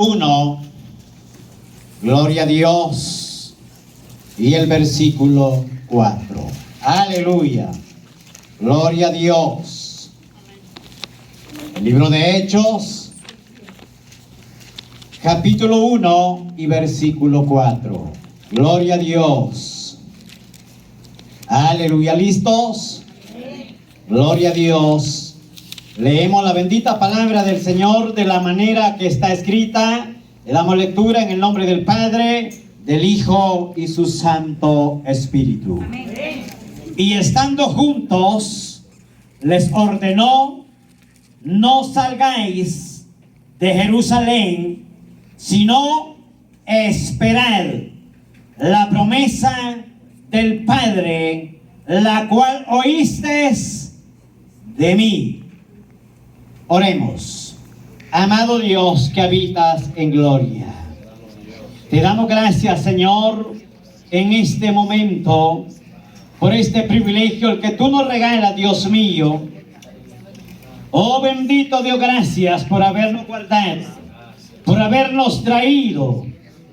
1, gloria a Dios, y el versículo 4. Aleluya, gloria a Dios. El libro de Hechos, capítulo 1 y versículo 4. Gloria a Dios. Aleluya, ¿listos? Gloria a Dios. Leemos la bendita palabra del Señor de la manera que está escrita. Le damos lectura en el nombre del Padre, del Hijo y su Santo Espíritu. Amén. Y estando juntos, les ordenó: no salgáis de Jerusalén, sino esperad la promesa del Padre, la cual oísteis de mí. Oremos. Amado Dios que habitas en gloria, te damos gracias, Señor, en este momento, por este privilegio el que tú nos regalas, Dios mío. Oh bendito Dios, gracias por habernos guardado, por habernos traído.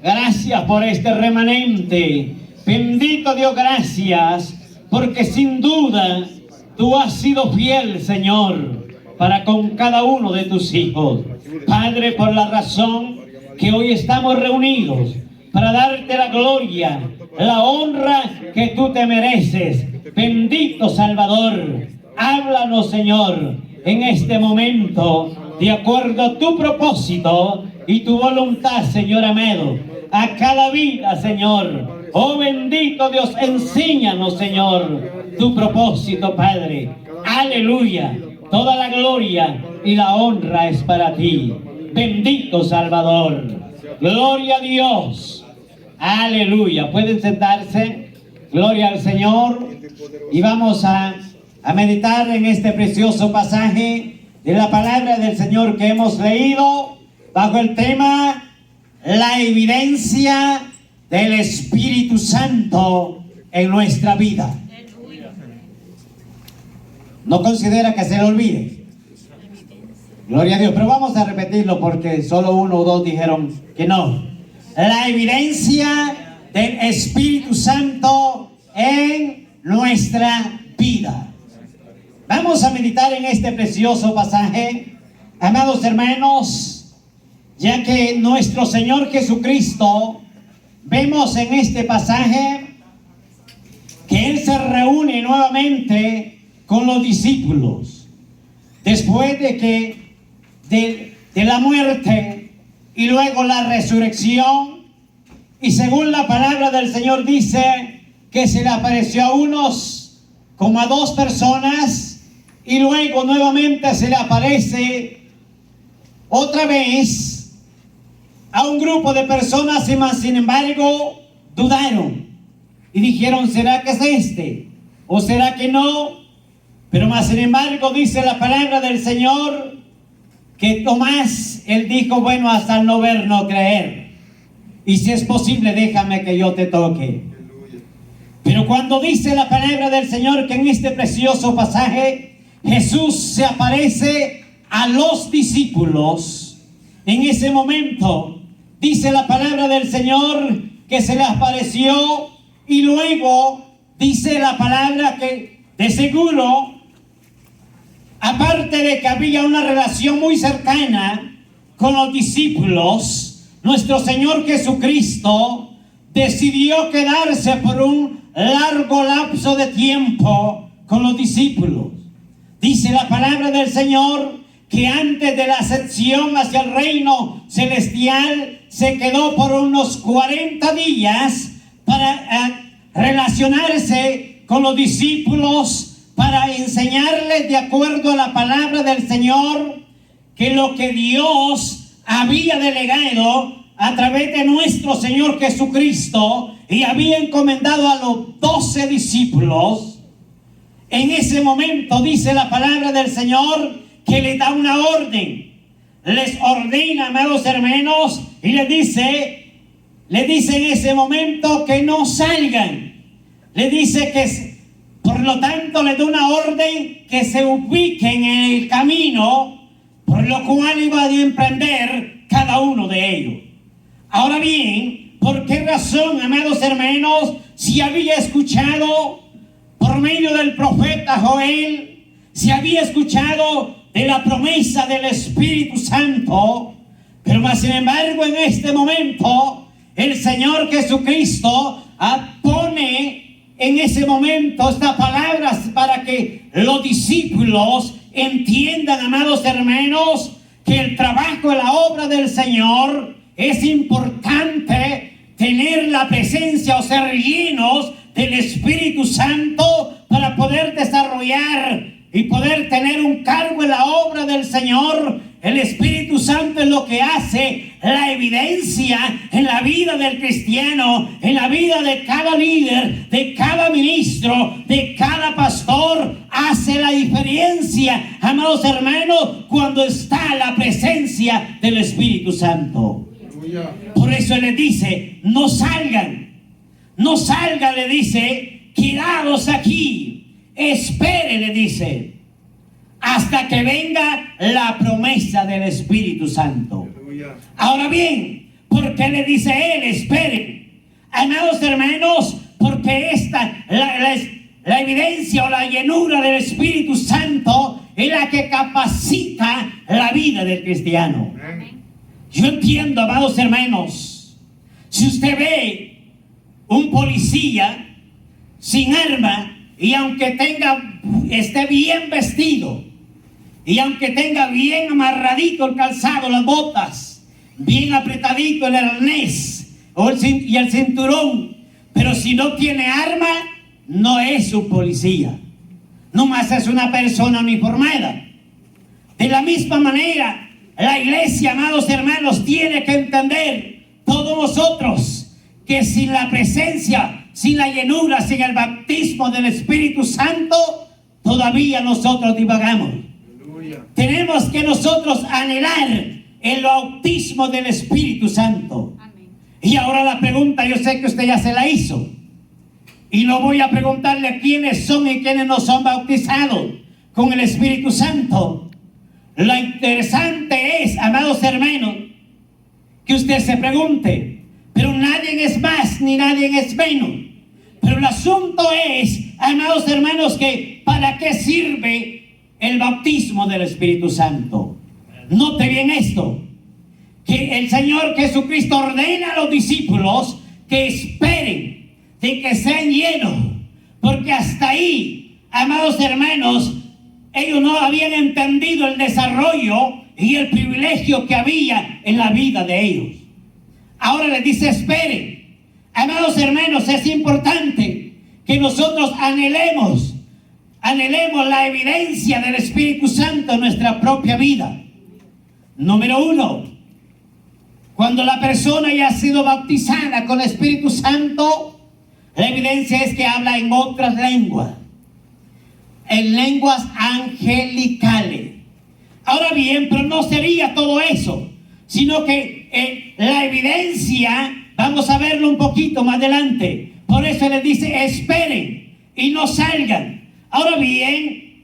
Gracias por este remanente. Bendito Dios, gracias, porque sin duda tú has sido fiel, Señor, para con cada uno de tus hijos. Padre, por la razón que hoy estamos reunidos para darte la gloria, la honra que tú te mereces. Bendito Salvador, háblanos, Señor, en este momento, de acuerdo a tu propósito y tu voluntad, Señor amado, a cada vida, Señor. Oh bendito Dios, enséñanos, Señor, tu propósito, Padre. Aleluya. Toda la gloria y la honra es para ti. Bendito Salvador. Gloria a Dios. Aleluya. Pueden sentarse. Gloria al Señor. Y vamos a meditar en este precioso pasaje de la palabra del Señor que hemos leído bajo el tema: la evidencia del Espíritu Santo en nuestra vida. No considera que se le olvide. Gloria a Dios. Pero vamos a repetirlo porque solo uno o dos dijeron que no. La evidencia del Espíritu Santo en nuestra vida. Vamos a meditar en este precioso pasaje, amados hermanos, ya que nuestro Señor Jesucristo, vemos en este pasaje que Él se reúne nuevamente con los discípulos después de la muerte y luego la resurrección. Y según la palabra del Señor dice que se le apareció a unos como a 2 personas, y luego nuevamente se le aparece otra vez a un grupo de personas, y más sin embargo dudaron y dijeron: ¿será que es este? ¿O será que no? Pero más sin embargo dice la palabra del Señor que Tomás, él dijo: bueno, hasta el no ver, no creer. Y si es posible, déjame que yo te toque. Pero cuando dice la palabra del Señor que en este precioso pasaje Jesús se aparece a los discípulos, en ese momento dice la palabra del Señor que se le apareció, y luego dice la palabra que de seguro, aparte de que había una relación muy cercana con los discípulos, nuestro Señor Jesucristo decidió quedarse por un largo lapso de tiempo con los discípulos. Dice la palabra del Señor que antes de la ascensión hacia el reino celestial se quedó por unos 40 días para relacionarse con los discípulos, para enseñarles de acuerdo a la palabra del Señor que lo que Dios había delegado a través de nuestro Señor Jesucristo y había encomendado a los 12 discípulos. En ese momento dice la palabra del Señor que le da una orden, les ordena, amados hermanos, y le dice en ese momento que no salgan. Le dice que, por lo tanto, le da una orden que se ubiquen en el camino, por lo cual iba a emprender cada uno de ellos. Ahora bien, ¿por qué razón, amados hermanos, si había escuchado por medio del profeta Joel, si había escuchado de la promesa del Espíritu Santo, pero más sin embargo en este momento el Señor Jesucristo pone en ese momento estas palabras para que los discípulos entiendan, amados hermanos, que el trabajo y la obra del Señor es importante tener la presencia o ser llenos del Espíritu Santo para poder desarrollar y poder tener un cargo en la obra del Señor. El Espíritu Santo es lo que hace la evidencia en la vida del cristiano, en la vida de cada líder, de cada ministro, de cada pastor. Hace la diferencia, amados hermanos, cuando está la presencia del Espíritu Santo. Por eso le dice, no salgan, le dice, quedados aquí, espere, le dice, hasta que venga la promesa del Espíritu Santo. Ahora bien, ¿por qué le dice él, esperen? Amados hermanos, porque la evidencia o la llenura del Espíritu Santo es la que capacita la vida del cristiano. Yo entiendo, amados hermanos, si usted ve un policía sin arma y aunque esté bien vestido y aunque tenga bien amarradito el calzado, las botas, bien apretadito el arnés y el cinturón, pero si no tiene arma, no es un policía, nomás es una persona uniformada. De la misma manera, la iglesia, amados hermanos, tiene que entender, todos nosotros, que sin la presencia, sin la llenura, sin el bautismo del Espíritu Santo, todavía nosotros divagamos. Aleluya. Tenemos que nosotros anhelar el bautismo del Espíritu Santo. Amén. Y ahora la pregunta, yo sé que usted ya se la hizo, y no voy a preguntarle a quiénes son y quiénes no son bautizados con el Espíritu Santo. Lo interesante es, amados hermanos, que usted se pregunte, pero nadie es más ni nadie es menos. Pero el asunto es, amados hermanos, que ¿para qué sirve el bautismo del Espíritu Santo? Note bien esto, que el Señor Jesucristo ordena a los discípulos que esperen, de que sean llenos, porque hasta ahí, amados hermanos, ellos no habían entendido el desarrollo y el privilegio que había en la vida de ellos. Ahora les dice, esperen. Amados hermanos, es importante que nosotros anhelemos la evidencia del Espíritu Santo en nuestra propia vida. Número 1, cuando la persona ya ha sido bautizada con el Espíritu Santo, la evidencia es que habla en otras lenguas, en lenguas angelicales. Ahora bien, pero no sería todo eso, sino que la evidencia, vamos a verlo un poquito más adelante. Por eso les dice, esperen y no salgan. Ahora bien,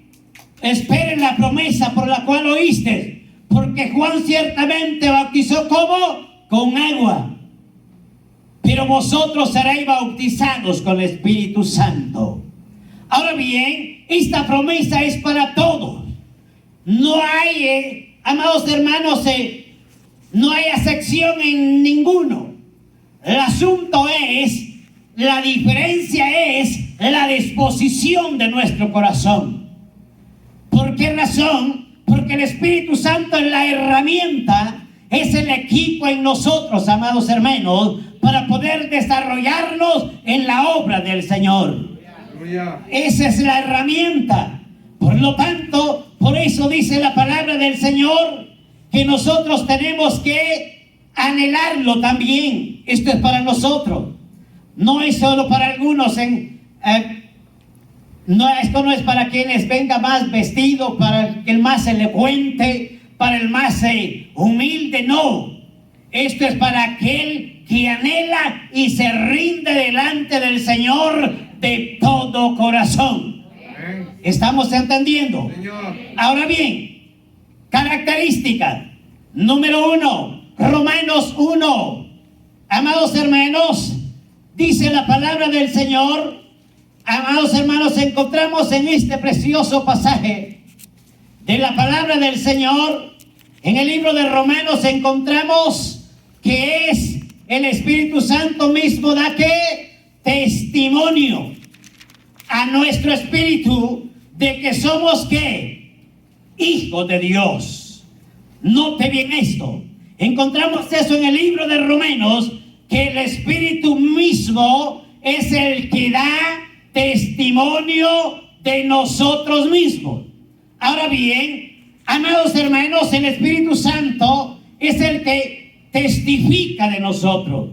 esperen la promesa por la cual oíste, porque Juan ciertamente bautizó ¿cómo? Con agua, pero vosotros seréis bautizados con el Espíritu Santo. Ahora bien, esta promesa es para todos. No hay, amados hermanos, no hay excepción en ninguno. El asunto es, la diferencia es la disposición de nuestro corazón. ¿Por qué razón? Porque el Espíritu Santo es la herramienta, es el equipo en nosotros, amados hermanos, para poder desarrollarnos en la obra del Señor. Esa es la herramienta. Por lo tanto, por eso dice la palabra del Señor que nosotros tenemos que anhelarlo también. Esto es para nosotros, no es solo para algunos. Esto no es para quienes venga más vestido, para el más elocuente, para el más humilde, no. Esto es para aquel que anhela y se rinde delante del Señor de todo corazón. Amén. ¿Estamos entendiendo? Señor. Ahora bien, característica número 1, Romanos 1. Amados hermanos, dice la palabra del Señor. Amados hermanos, encontramos en este precioso pasaje de la palabra del Señor, en el libro de Romanos, encontramos que es el Espíritu Santo mismo da que testimonio a nuestro espíritu de que somos ¿qué? Hijos de Dios. Note bien esto. Encontramos eso en el libro de Romanos, que el Espíritu mismo es el que da testimonio de nosotros mismos. Ahora bien, amados hermanos, el Espíritu Santo es el que testifica de nosotros.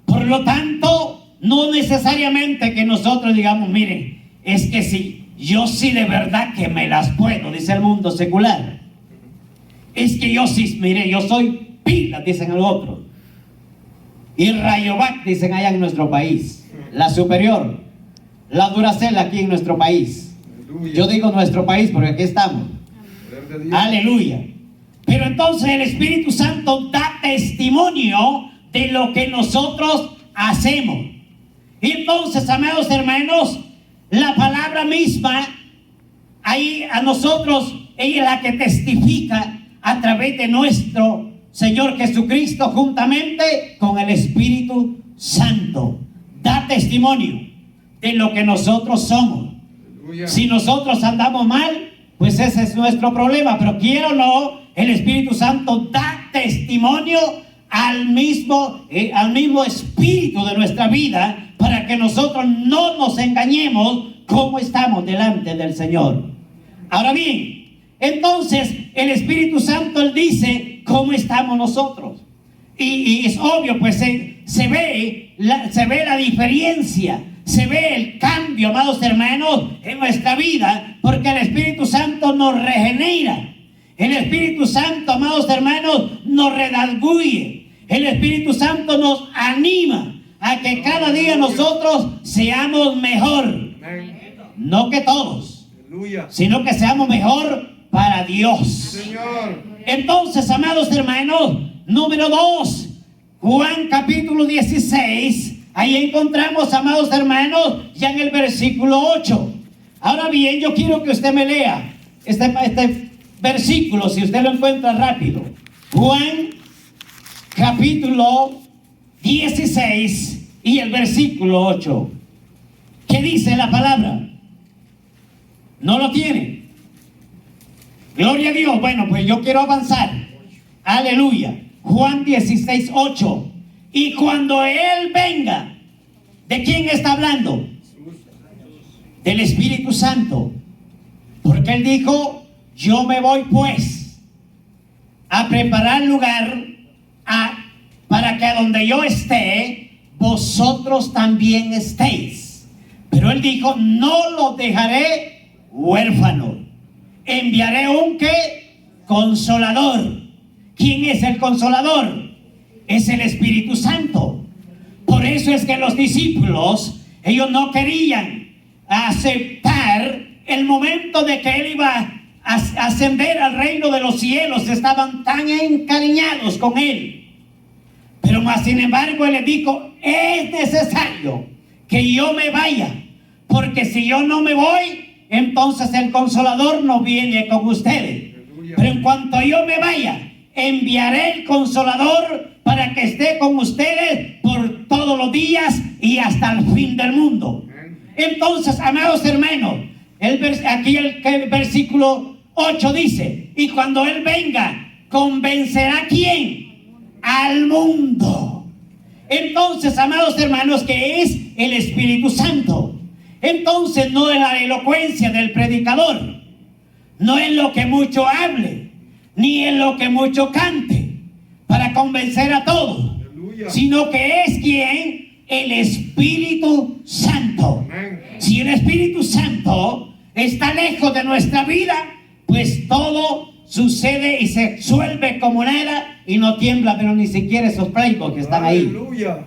Por lo tanto, no necesariamente que nosotros digamos, miren, es que sí, yo sí de verdad que me las puedo, dice el mundo secular. Es que yo sí, mire, yo soy pilas, dicen el otro. Y Rayovac, dicen allá en nuestro país. La Superior, la Duracell aquí en nuestro país. Aleluya. Yo digo nuestro país porque aquí estamos. Aleluya. Pero entonces el Espíritu Santo da testimonio de lo que nosotros hacemos. Y entonces, amados hermanos, la palabra misma, ahí a nosotros, ella es la que testifica a través de nuestro Señor Jesucristo, juntamente con el Espíritu Santo. Da testimonio de lo que nosotros somos. Aleluya. Si nosotros andamos mal, pues ese es nuestro problema. Pero quiero o no, el Espíritu Santo da testimonio al mismo espíritu de nuestra vida, para que nosotros no nos engañemos cómo estamos delante del Señor. Ahora bien, entonces el Espíritu Santo, Él dice cómo estamos nosotros. Y es obvio, pues se ve la diferencia, se ve el cambio, amados hermanos, en nuestra vida, porque el Espíritu Santo nos regenera. El Espíritu Santo, amados hermanos, nos redarguye. El Espíritu Santo nos anima a que cada día nosotros seamos mejor. No que todos, sino que seamos mejor para Dios. Señor. Entonces, amados hermanos, número 2, Juan capítulo 16. Ahí encontramos, amados hermanos, ya en el versículo 8. Ahora bien, yo quiero que usted me lea este versículo, si usted lo encuentra rápido. Juan capítulo 16 y el versículo 8. ¿Qué dice la palabra? ¿No lo tiene? Gloria a Dios. Bueno, pues yo quiero avanzar. Aleluya. Juan 16, 8. Y cuando Él venga, ¿de quién está hablando? Del Espíritu Santo. Porque Él dijo, yo me voy pues a preparar lugar para que a donde yo esté, vosotros también estéis. Pero Él dijo, no los dejaré huérfanos. Enviaré un ¿qué? Consolador. ¿Quién es el consolador? Es el Espíritu Santo. Por eso es que los discípulos, ellos no querían aceptar el momento de que Él iba a ascender al reino de los cielos. Estaban tan encariñados con Él. Pero más sin embargo Él les dijo, es necesario que yo me vaya, porque si yo no me voy, entonces el Consolador no viene con ustedes. Aleluya. Pero en cuanto yo me vaya, enviaré el Consolador para que esté con ustedes por todos los días y hasta el fin del mundo. Entonces, amados hermanos, aquí el versículo 8 dice, y cuando Él venga, ¿convencerá a quién? Al mundo. Entonces, amados hermanos, que es el Espíritu Santo. Entonces no es la elocuencia del predicador, no es lo que mucho hable, ni es lo que mucho cante para convencer a todos. Aleluya. Sino que es quien, el Espíritu Santo. Amén. Si el Espíritu Santo está lejos de nuestra vida, pues todo sucede y se suelve como nada y no tiembla, pero ni siquiera esos playbooks que están ahí. Aleluya.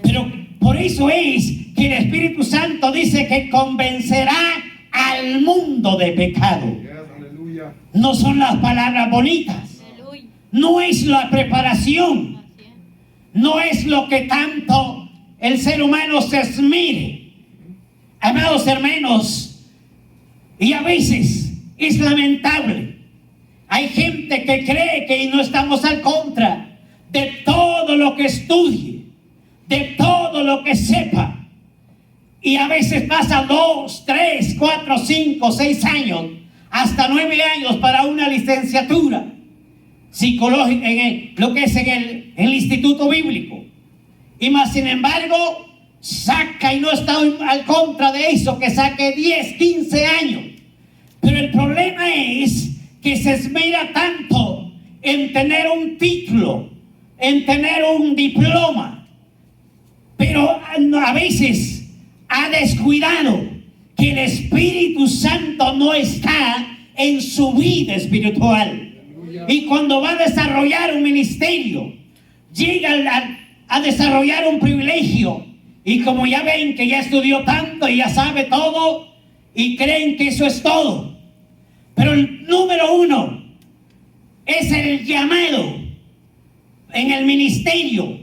Pero por eso es que el Espíritu Santo dice que convencerá al mundo de pecado. Yes, no son las palabras bonitas, no es la preparación, no es lo que tanto el ser humano se esmere. Amados hermanos, y a veces es lamentable. Hay gente que cree que no estamos al contra de todo lo que estudie, de todo lo que sepa. Y a veces pasa 2, 3, 4, 5, 6 años, hasta 9 años para una licenciatura psicológica en lo que es en el instituto bíblico. Y más sin embargo, saca, y no está al contra de eso, que saque 10, 15 años. Pero el problema es que se esmera tanto en tener un título, en tener un diploma, pero a veces ha descuidado que el Espíritu Santo no está en su vida espiritual. Y cuando va a desarrollar un ministerio, llega a desarrollar un privilegio, y como ya ven que ya estudió tanto y ya sabe todo, y creen que eso es todo. Pero el número 1 es el llamado en el ministerio.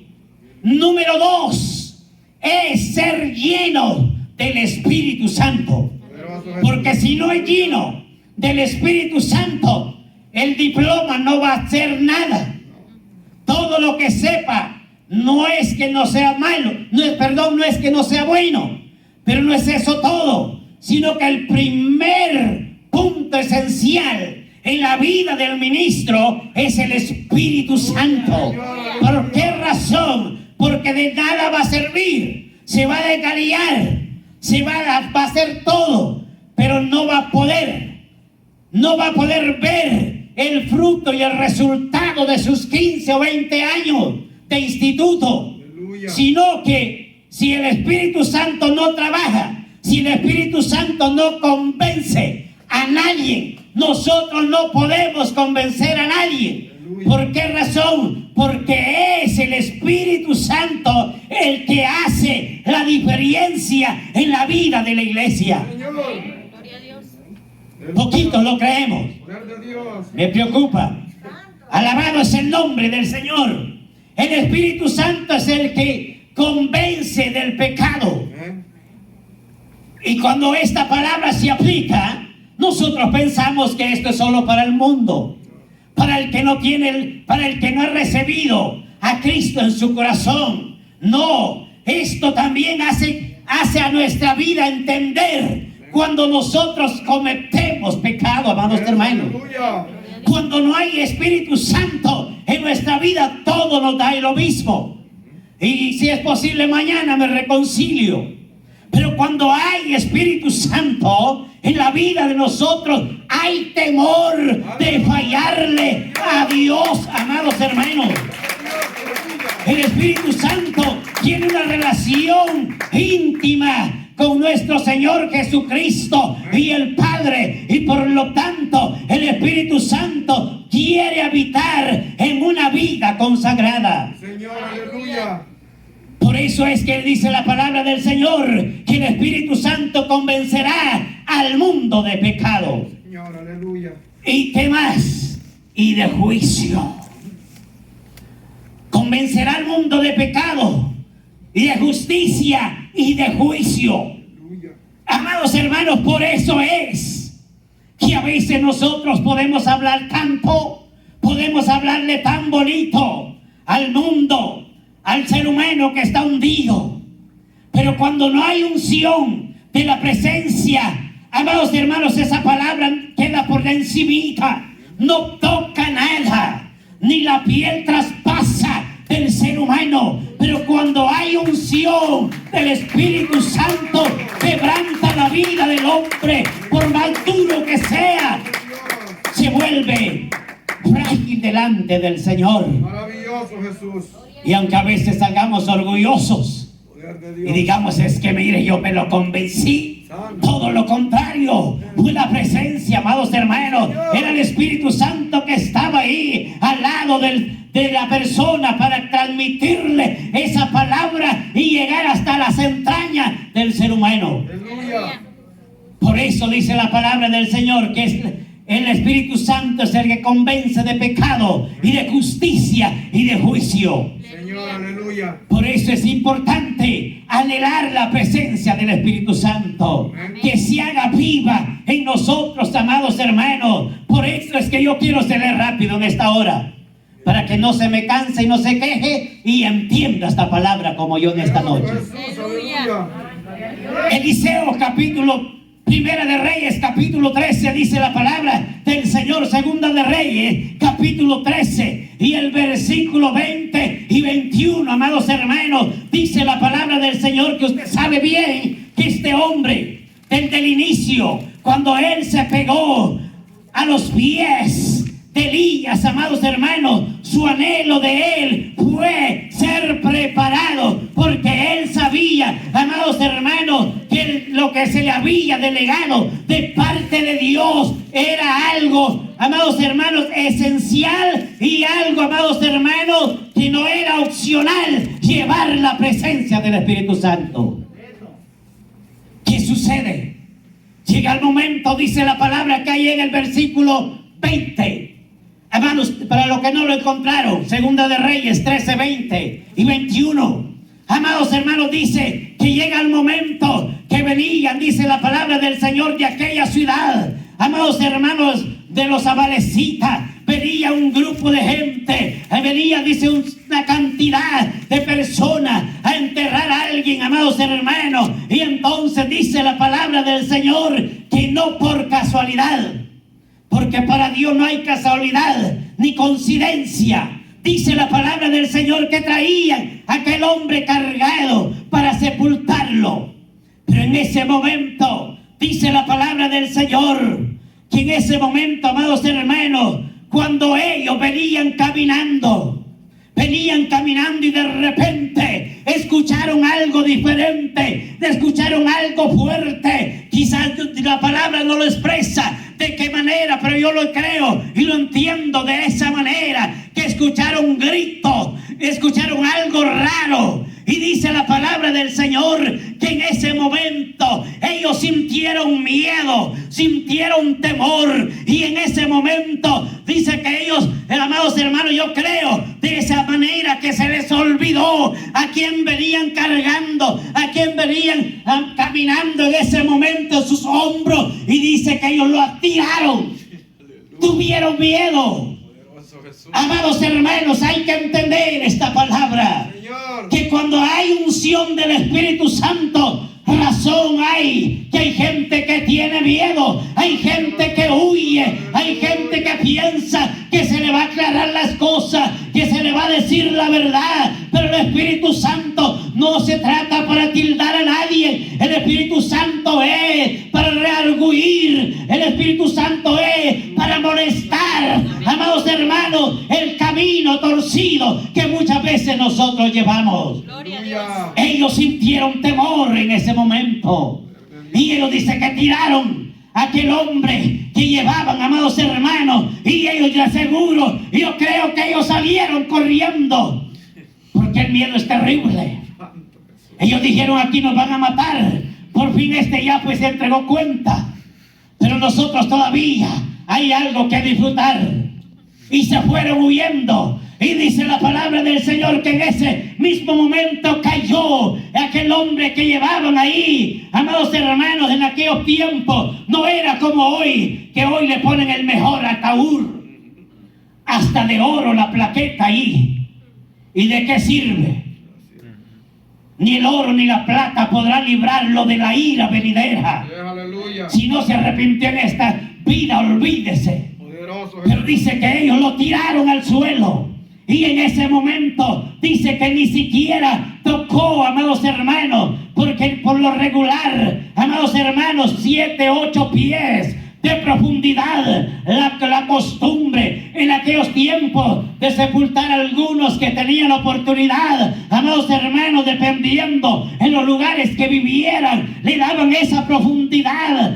Número 2 es ser lleno del Espíritu Santo. Porque si no es lleno del Espíritu Santo, el diploma no va a hacer nada. Todo lo que sepa no es que no sea malo, no es que no sea bueno, pero no es eso todo, sino que el primer punto esencial en la vida del ministro es el Espíritu Santo. ¿Por qué razón? Porque de nada va a servir, se va a descarriar, va a hacer todo, pero no va a poder ver el fruto y el resultado de sus 15 o 20 años de instituto. Aleluya. Sino que si el Espíritu Santo no trabaja, si el Espíritu Santo no convence a nadie, nosotros no podemos convencer a nadie. Aleluya. ¿Por qué razón? Porque es el Espíritu Santo el que hace la diferencia en la vida de la iglesia. Señor. Poquito lo creemos. Me preocupa. Alabado es el nombre del Señor. El Espíritu Santo es el que convence del pecado. Y cuando esta palabra se aplica, nosotros pensamos que esto es solo para el mundo, para el que no ha recibido a Cristo en su corazón. No, esto también hace a nuestra vida entender cuando nosotros cometemos pecado, amados hermanos. Cuando no hay Espíritu Santo en nuestra vida, todo nos da lo mismo. Y si es posible, mañana me reconcilio. Pero cuando hay Espíritu Santo en la vida de nosotros, hay temor de fallarle a Dios, amados hermanos. El Espíritu Santo tiene una relación íntima con nuestro Señor Jesucristo y el Padre, y por lo tanto el Espíritu Santo quiere habitar en una vida consagrada. Señor, aleluya. Por eso es que dice la palabra del Señor que el Espíritu Santo convencerá al mundo de pecado. Señor, aleluya. ¿Y qué más? Y de juicio. Convencerá al mundo de pecado y de justicia y de juicio. Amados hermanos, por eso es que a veces nosotros podemos hablar tanto, podemos hablarle tan bonito al mundo, al ser humano que está hundido, pero cuando no hay unción de la presencia, amados hermanos, esa palabra queda por encimita, no toca nada, ni la piel traspasa del ser humano. Pero cuando hay unción del Espíritu Santo, quebranta la vida del hombre, por más duro que sea, se vuelve frágil delante del Señor. Maravilloso, Jesús. Y aunque a veces salgamos orgullosos y digamos, es que mire, yo me lo convencí, todo lo contrario, fue la presencia, amados hermanos, era el Espíritu Santo que estaba ahí al lado de la persona para transmitirle esa palabra y llegar hasta las entrañas del ser humano. Aleluya. Por eso dice la palabra del Señor que el Espíritu Santo es el que convence de pecado y de justicia y de juicio. Señor, aleluya. Por eso es importante anhelar la presencia del Espíritu Santo, que se haga viva en nosotros, amados hermanos. Por eso es que yo quiero ser rápido en esta hora, para que no se me canse y no se queje y entienda esta palabra como yo en esta noche. Aleluya. Eliseo capítulo Primera de Reyes capítulo 13 dice la palabra del Señor. Segunda de Reyes capítulo 13 y el versículo 20 y 21, amados hermanos, dice la palabra del Señor, que usted sabe bien que este hombre desde el inicio, cuando él se pegó a los pies de Elías, amados hermanos, su anhelo de él fue ser preparado, porque él sabía, amados hermanos, que lo que se le había delegado de parte de Dios era algo, amados hermanos, esencial, y algo, amados hermanos, que no era opcional: llevar la presencia del Espíritu Santo. ¿Qué sucede? Llega el momento, dice la palabra que hay en el versículo 20. Hermanos, para los que no lo encontraron, Segunda de Reyes 13, 20 y 21. Amados hermanos, dice que llega el momento que venían, dice la palabra del Señor, de aquella ciudad, amados hermanos, de los amalecitas. Venía un grupo de gente, venía, dice, una cantidad de personas a enterrar a alguien, amados hermanos. Y entonces dice la palabra del Señor que no por casualidad, porque para Dios no hay casualidad ni coincidencia. Dice la palabra del Señor que traían a aquel hombre cargado para sepultarlo. Pero en ese momento, dice la palabra del Señor, que en ese momento, amados hermanos, cuando ellos venían caminando y de repente escucharon algo diferente, escucharon algo fuerte. Quizás la palabra no lo expresa de qué manera, pero yo lo creo y lo entiendo de esa manera, que escucharon gritos, escucharon algo raro. Y dice la palabra del Señor que en ese momento ellos sintieron miedo, sintieron temor. Y en ese momento dice que ellos, amados hermanos, yo creo de esa manera que se les olvidó a quién venían cargando, a quién venían caminando en ese momento en sus hombros. Y dice que ellos lo tiraron, tuvieron miedo. Amados hermanos, hay que entender esta palabra, que cuando hay unción del Espíritu Santo, razón hay, que hay gente que tiene miedo, hay gente que huye, hay gente que piensa que se le va a aclarar las cosas, que se le va a decir la verdad. Pero el Espíritu Santo no se trata para tildar a nadie. El Espíritu Santo es para reargüir, el Espíritu Santo es para molestar, amados hermanos, el camino torcido que muchas veces nosotros llevamos. Gloria a Dios. Ellos sintieron temor en ese momento, y ellos dicen que tiraron a aquel hombre que llevaban, amados hermanos, y ellos, yo aseguro, yo creo que ellos salieron corriendo, porque el miedo es terrible. Ellos dijeron: aquí nos van a matar. Por fin ya pues se entregó cuenta, pero nosotros todavía hay algo que disfrutar. Y se fueron huyendo. Y dice la palabra del Señor que en ese mismo momento cayó aquel hombre que llevaban ahí. Amados hermanos, en aquellos tiempos no era como hoy, que hoy le ponen el mejor ataúd, hasta de oro la plaqueta ahí. ¿Y de qué sirve? Ni el oro ni la plata podrá librarlo de la ira venidera. Aleluya. Si no se arrepintió en esta vida, olvídese. Pero dice que ellos lo tiraron al suelo. Y en ese momento dice que ni siquiera tocó, amados hermanos, porque por lo regular, amados hermanos, 7, 8 pies de profundidad, la costumbre en aquellos tiempos de sepultar a algunos que tenían oportunidad, amados hermanos, dependiendo en los lugares que vivieran, le daban esa profundidad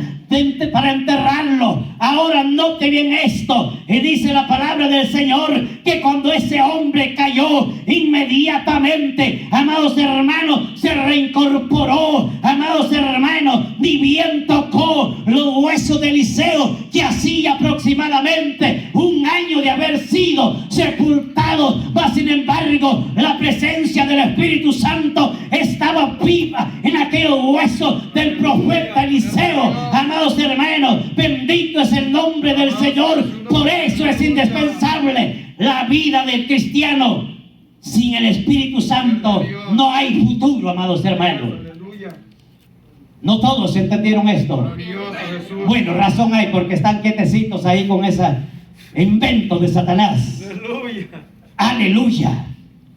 para enterrarlo. Ahora note bien esto, y dice la palabra del Señor que cuando ese hombre cayó, inmediatamente, amados hermanos, se reincorporó. Amados hermanos, ni bien tocó los huesos de Eliseo, que hacía aproximadamente Espíritu Santo estaba viva en aquel hueso del profeta Eliseo. Amados hermanos, bendito es el nombre del Señor. Por eso es indispensable la vida del cristiano. Sin el Espíritu Santo no hay futuro, amados hermanos. Aleluya. No todos entendieron esto. Maravilloso Jesús. Bueno, razón hay porque están quietecitos ahí con ese invento de Satanás. Aleluya. Aleluya.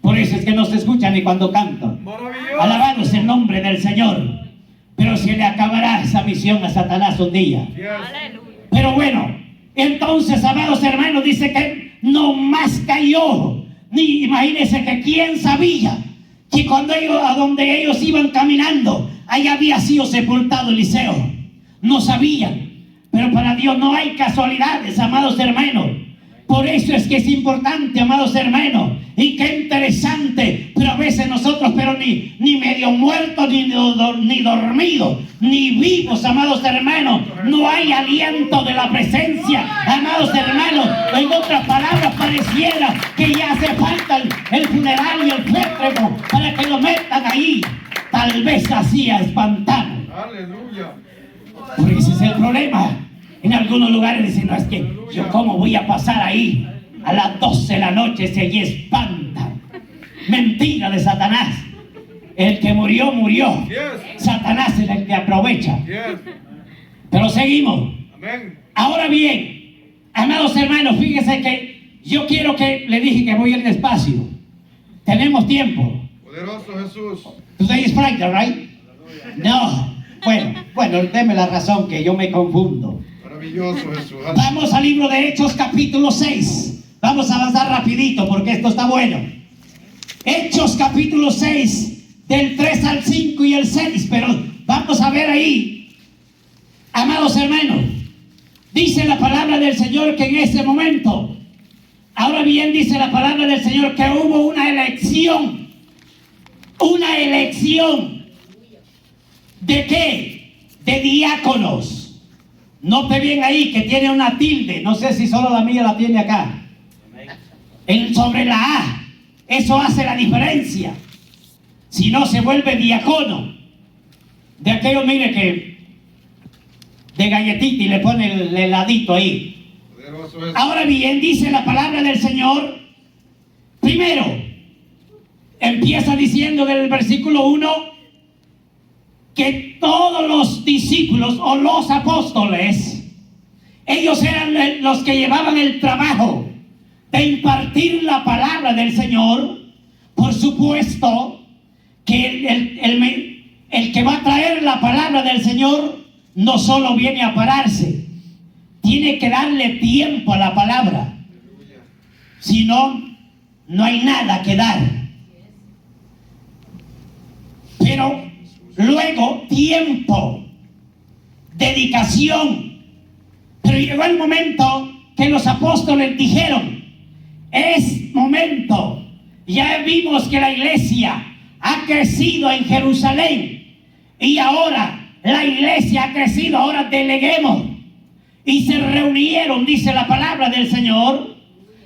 Por eso es que no se escucha ni cuando cantan. Maravilloso. Alabado es el nombre del Señor. Pero se le acabará esa misión a Satanás un día. Yes. Pero bueno, entonces, amados hermanos, dice que no más cayó. Ni imagínense que quién sabía que cuando ellos, a donde ellos iban caminando, ahí había sido sepultado Eliseo. No sabían. Pero para Dios no hay casualidades, amados hermanos. Por eso es que es importante, amados hermanos. Y qué interesante. Pero a veces nosotros, pero ni medio muertos, ni dormidos, ni vivos, amados hermanos. No hay aliento de la presencia, amados hermanos. En otras palabras, pareciera que ya hace falta el funeral y el féretro para que lo metan ahí. Tal vez así a espantar. Aleluya. Porque ese es el problema. En algunos lugares dicen, no, es que yo cómo voy a pasar ahí a las 12 de la noche, se allí espantan. Mentira de Satanás. El que murió, murió. Yes. Satanás es el que aprovecha. Yes. Pero seguimos. Amén. Ahora bien, amados hermanos, fíjense que yo quiero que, le dije que voy a ir despacio. Tenemos tiempo. Poderoso Jesús. Today is Friday, right? No. Bueno, deme la razón que yo me confundo. Maravilloso Jesús. Vamos al libro de Hechos capítulo 6. Vamos a avanzar rapidito porque esto está bueno. Hechos capítulo 6, del 3 al 5 y el 6. Pero vamos a ver ahí, amados hermanos. Dice la palabra del Señor que en ese momento, ahora bien dice la palabra del Señor que hubo una elección. Una elección. ¿De qué? De diáconos. Note bien ahí que tiene una tilde. No sé si solo la mía la tiene acá. Sobre la A. Eso hace la diferencia. Si no, se vuelve diácono. De aquello, mire que de galletita y le pone el heladito ahí. Poderoso Jesús. Ahora bien, dice la palabra del Señor. Primero, empieza diciendo del versículo 1 que todos los discípulos o los apóstoles, ellos eran los que llevaban el trabajo de impartir la palabra del Señor. Por supuesto que el que va a traer la palabra del Señor no solo viene a pararse, tiene que darle tiempo a la palabra. Si no, no hay nada que dar. Pero luego, tiempo, dedicación. Pero llegó el momento que los apóstoles dijeron, es momento. Ya vimos que la iglesia ha crecido en Jerusalén y ahora la iglesia ha crecido, ahora deleguemos. Y se reunieron, dice la palabra del Señor,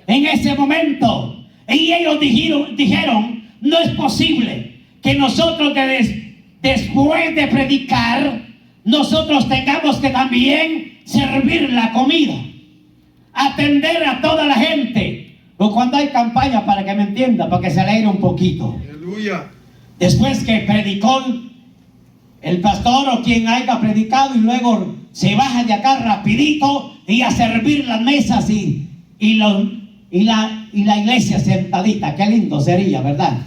en ese momento. Y ellos dijeron, no es posible que nosotros después de predicar, nosotros tengamos que también servir la comida, atender a toda la gente. O cuando hay campaña, para que me entienda, para que se alegre un poquito. Aleluya. Después que predicó el pastor o quien haya predicado, y luego se baja de acá rapidito y a servir las mesas y la iglesia sentadita. Qué lindo sería, ¿verdad?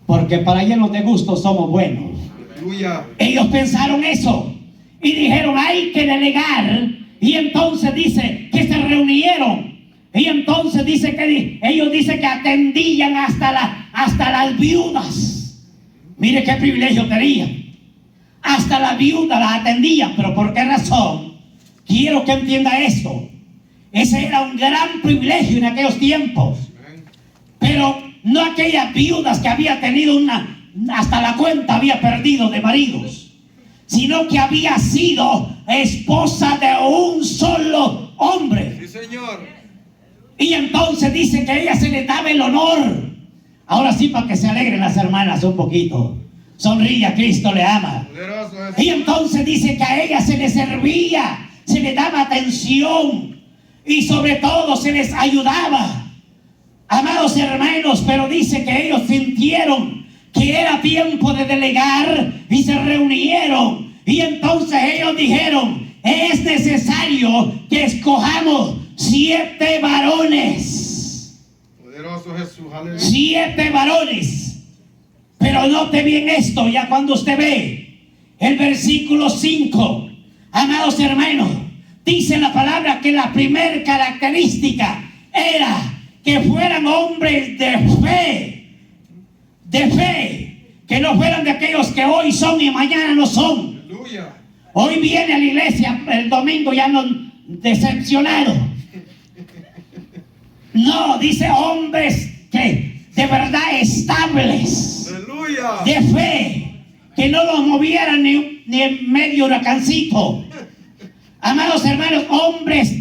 Porque para llenos de gusto somos buenos. Aleluya. Ellos pensaron eso y dijeron, hay que delegar. Y entonces dice que se reunieron. Y entonces dice que ellos dicen que atendían hasta las viudas. Mire qué privilegio tenían. Hasta las viudas las atendían. ¿Pero por qué razón? Quiero que entienda esto. Ese era un gran privilegio en aquellos tiempos. Pero no aquellas viudas que había tenido hasta la cuenta había perdido de maridos, sino que había sido esposa de un solo hombre. Sí, Señor. Y entonces dice que a ella se le daba el honor. Ahora sí, para que se alegren las hermanas un poquito. Sonría, Cristo le ama. Poderoso Jesús. Y entonces dice que a ella se les servía, se les daba atención y sobre todo se les ayudaba. Amados hermanos, pero dice que ellos sintieron que era tiempo de delegar y se reunieron. Y entonces ellos dijeron, es necesario que escojamos 7 varones. Poderoso Jesús. Aleluya. 7 varones. Pero note bien esto, ya cuando usted ve el versículo 5, amados hermanos, dice la palabra que la primer característica era que fueran hombres de fe, que no fueran de aquellos que hoy son y mañana no son. Aleluya. Hoy viene a la iglesia el domingo ya no decepcionado. No, dice hombres que de verdad estables, Aleluya. de fe, que no los movieran ni en medio huracancito. Amados hermanos, hombres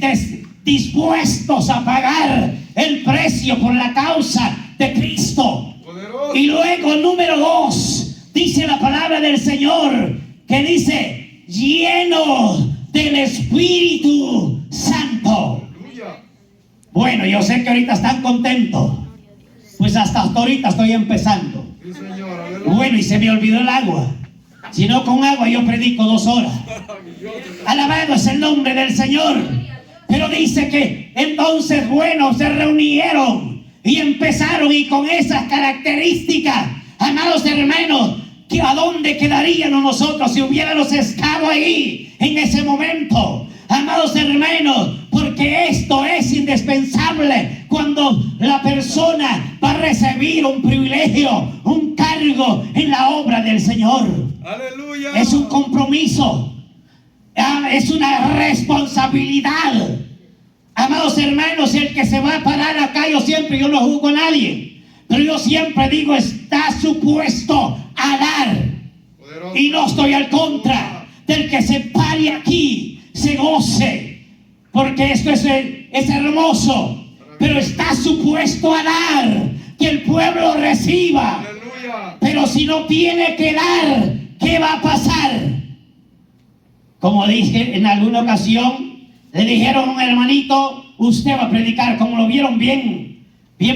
dispuestos a pagar el precio por la causa de Cristo. Poderoso. Y luego, número 2, dice la palabra del Señor, que dice, lleno del Espíritu Santo. Aleluya. Bueno, yo sé que ahorita están contentos, pues hasta ahorita estoy empezando. Sí, Señor. Aleluya. Bueno, y se me olvidó el agua. Si no, con agua yo predico 2 horas. Alabado es el nombre del Señor. Pero dice que entonces, bueno, se reunieron y empezaron, y con esas características, amados hermanos, que a dónde quedaríamos nosotros si hubiéramos estado ahí en ese momento. Amados hermanos, porque esto es indispensable cuando la persona va a recibir un privilegio, un cargo en la obra del Señor. Aleluya. Es un compromiso, es una responsabilidad. Amados hermanos, el que se va a parar acá, yo no juzgo a nadie, pero yo siempre digo, está supuesto a dar. Poderoso. Y no estoy al contra del que se pare aquí, se goce, porque esto es hermoso, pero está supuesto a dar, que el pueblo reciba. Aleluya. Pero si no tiene que dar, ¿qué va a pasar? Como dije en alguna ocasión, le dijeron a un hermanito, usted va a predicar, como lo vieron bien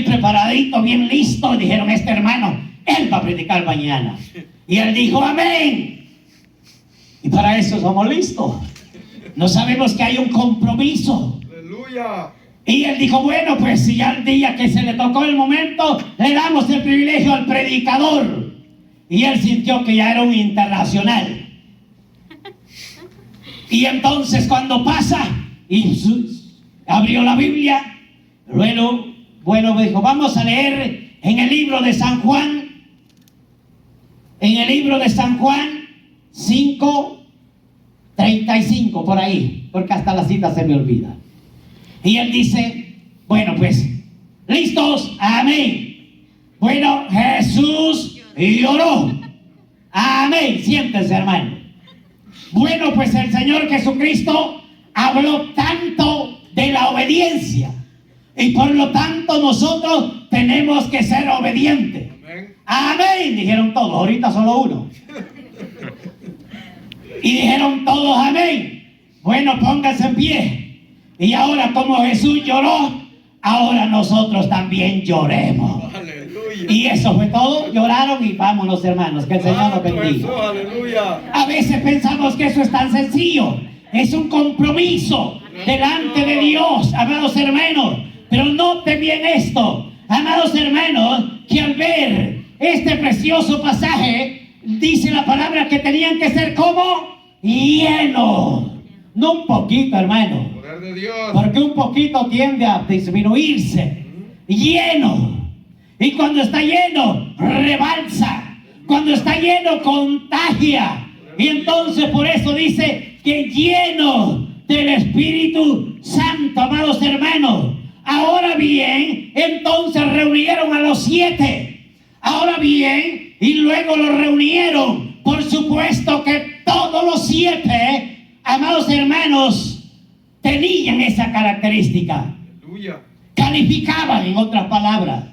preparadito, bien listo, dijeron, este hermano, él va a predicar mañana. Y él dijo, amén. Y para eso somos listos. No sabemos que hay un compromiso. Aleluya. Y él dijo, bueno, pues si ya el día que se le tocó el momento, le damos el privilegio al predicador. Y él sintió que ya era un internacional. Y entonces cuando pasa, abrió la Biblia, luego, bueno, dijo, vamos a leer en el libro de San Juan, 5:35, por ahí, porque hasta la cita se me olvida. Y él dice, bueno, pues, ¿listos? Amén. Bueno, Jesús lloró. Amén. Siéntense, hermano. Bueno, pues el Señor Jesucristo habló tanto de la obediencia, y por lo tanto nosotros tenemos que ser obedientes. Amén. Amén, dijeron todos, ahorita solo uno. Y dijeron todos amén. Bueno, pónganse en pie. Y ahora, como Jesús lloró, ahora nosotros también lloremos. Aleluya. Y eso fue todo, lloraron y vámonos, hermanos, que el Señor nos Santo bendiga. Jesús. Aleluya. A veces pensamos que eso es tan sencillo, es un compromiso delante de Dios, amados hermanos. Pero noten bien esto, amados hermanos, que al ver este precioso pasaje, dice la palabra que tenían que ser como llenos, no un poquito, hermano, Poder de Dios. porque un poquito tiende a disminuirse. Lleno. Y cuando está lleno, rebalsa. Cuando está lleno, contagia. Y entonces por eso dice que lleno del Espíritu Santo, amados hermanos. Ahora bien, entonces reunieron a los 7. Ahora bien, y luego los reunieron. Por supuesto que todos los 7, amados hermanos, tenían esa característica. Aleluya. Calificaban, en otras palabras.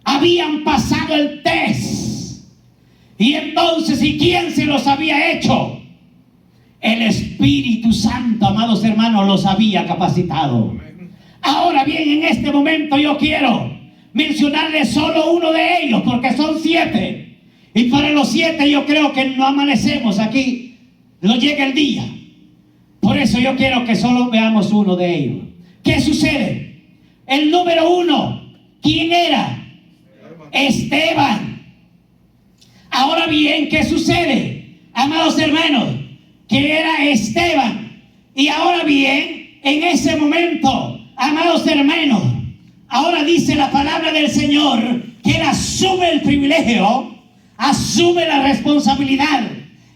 habían pasado el test. Y entonces, ¿y quién se los había hecho? El Espíritu Santo, amados hermanos, los había capacitado. Ahora bien, en este momento yo quiero mencionarles solo uno de ellos, porque son 7. Y para los 7 yo creo que no amanecemos aquí, no llega el día. Por eso yo quiero que solo veamos uno de ellos. ¿Qué sucede? El número 1, ¿quién era? Esteban. Ahora bien, ¿qué sucede? Amados hermanos, que era Esteban. Y ahora bien, en ese momento, amados hermanos, ahora dice la palabra del Señor que él asume el privilegio, asume la responsabilidad.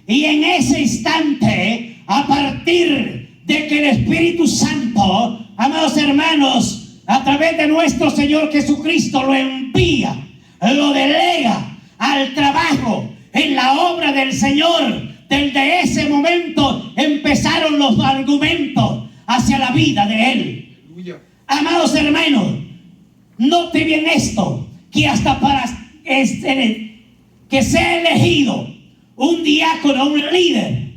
Y en ese instante, a partir de que el Espíritu Santo, amados hermanos, a través de nuestro Señor Jesucristo lo envía, lo delega al trabajo en la obra del Señor, desde ese momento empezaron los argumentos hacia la vida de él. Aleluya. Amados hermanos, note bien esto, que hasta para que sea elegido un diácono, un líder,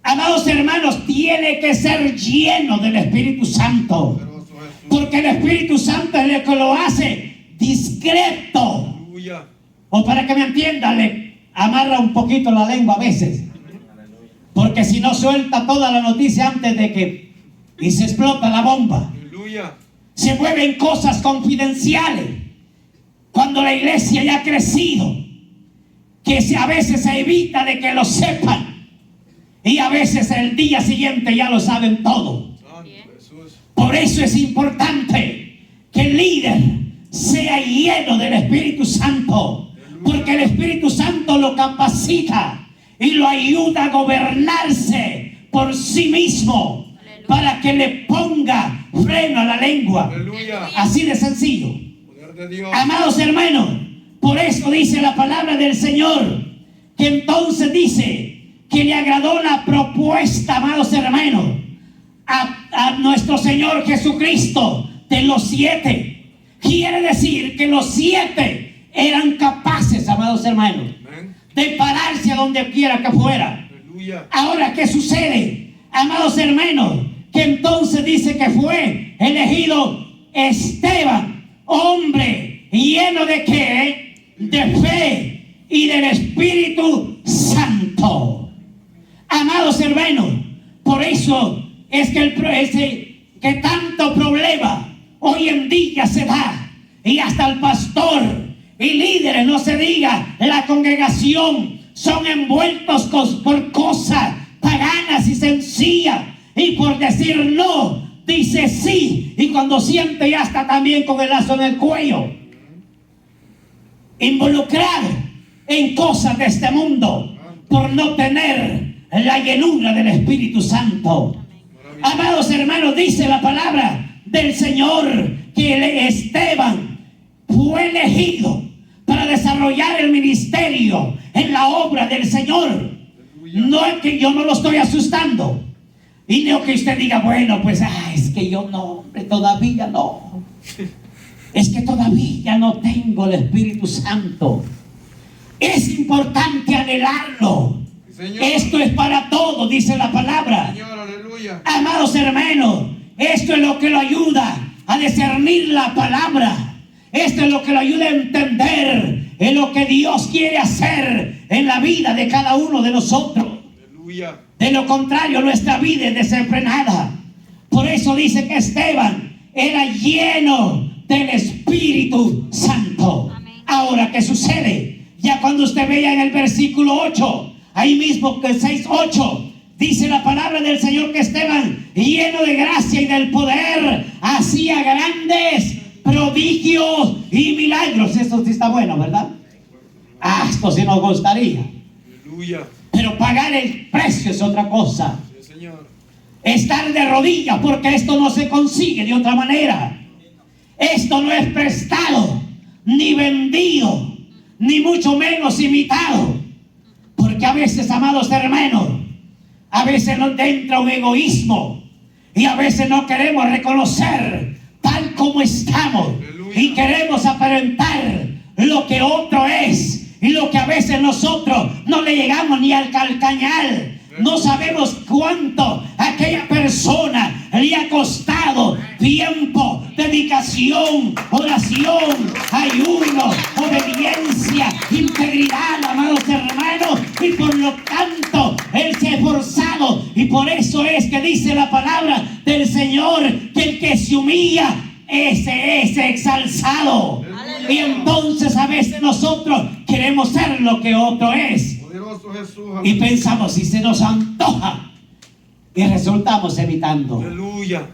amados hermanos, tiene que ser lleno del Espíritu Santo, Poderoso Jesús. porque el Espíritu Santo es el que lo hace discreto. Aleluya. O para que me entiendan, le amarra un poquito la lengua a veces, porque si no suelta toda la noticia antes de que y se explota la bomba. Aleluya. Se mueven cosas confidenciales cuando la iglesia ya ha crecido, que a veces se evita de que lo sepan, y a veces el día siguiente ya lo saben todo. Santo Jesús. Por eso es importante que el líder sea lleno del Espíritu Santo, porque el Espíritu Santo lo capacita y lo ayuda a gobernarse por sí mismo, para que le ponga freno a la lengua. Aleluya. Así de sencillo. Poder de Dios. Amados hermanos, por eso dice la palabra del Señor, que entonces dice que le agradó la propuesta, amados hermanos, a nuestro Señor Jesucristo de los 7. Quiere decir que los 7 eran capaces, amados hermanos, Amén. de pararse a donde quiera que fuera. Aleluya. Ahora, ¿qué sucede? Amados hermanos, que entonces dice que fue elegido Esteban, hombre lleno de ¿qué? De fe y del Espíritu Santo. Amados hermanos, por eso es que tanto problema hoy en día se da, y hasta el pastor y líderes, no se diga, la congregación, son envueltos por cosas paganas y sencillas, y por decir no, dice sí, y cuando siente ya está también con el lazo en el cuello, involucrado en cosas de este mundo, por no tener la llenura del Espíritu Santo. Amados hermanos, dice la palabra del Señor que Esteban fue elegido para desarrollar el ministerio en la obra del Señor. No es que yo no lo estoy asustando, y no que usted diga, bueno, pues es que yo no, hombre, todavía no, es que todavía no tengo el Espíritu Santo. Es importante anhelarlo. Señor. Esto es para todos, dice la palabra. Señor, aleluya. Amados hermanos, esto es lo que lo ayuda a discernir la palabra. Esto es lo que lo ayuda a entender en lo que Dios quiere hacer en la vida de cada uno de nosotros. Aleluya. De lo contrario, nuestra vida es desenfrenada. Por eso dice que Esteban era lleno del Espíritu Santo. Amén. Ahora, ¿qué sucede? Ya cuando usted vea en el versículo 8, ahí mismo que 6:8, dice la palabra del Señor que Esteban, lleno de gracia y del poder, hacía grandes prodigios y milagros. Esto sí está bueno, ¿verdad? Esto sí nos gustaría. Aleluya. Pero pagar el precio es otra cosa. Sí, Señor. Estar de rodillas, porque esto no se consigue de otra manera. Esto no es prestado, ni vendido, ni mucho menos imitado. Porque a veces, amados hermanos, a veces nos entra un egoísmo, y a veces no queremos reconocer tal como estamos, Aleluya. y queremos aparentar lo que otro es y lo que a veces nosotros no le llegamos ni al calcañal. No sabemos cuánto a aquella persona le ha costado tiempo, dedicación, oración, ayuno, obediencia, integridad, amados hermanos, y por lo tanto él se ha esforzado, y por eso es que dice la palabra del Señor que el que se humilla, ese es exalzado. Y entonces a veces nosotros queremos ser lo que otro es. Poderoso Jesús. Y pensamos si se nos antoja y resultamos evitando. Aleluya.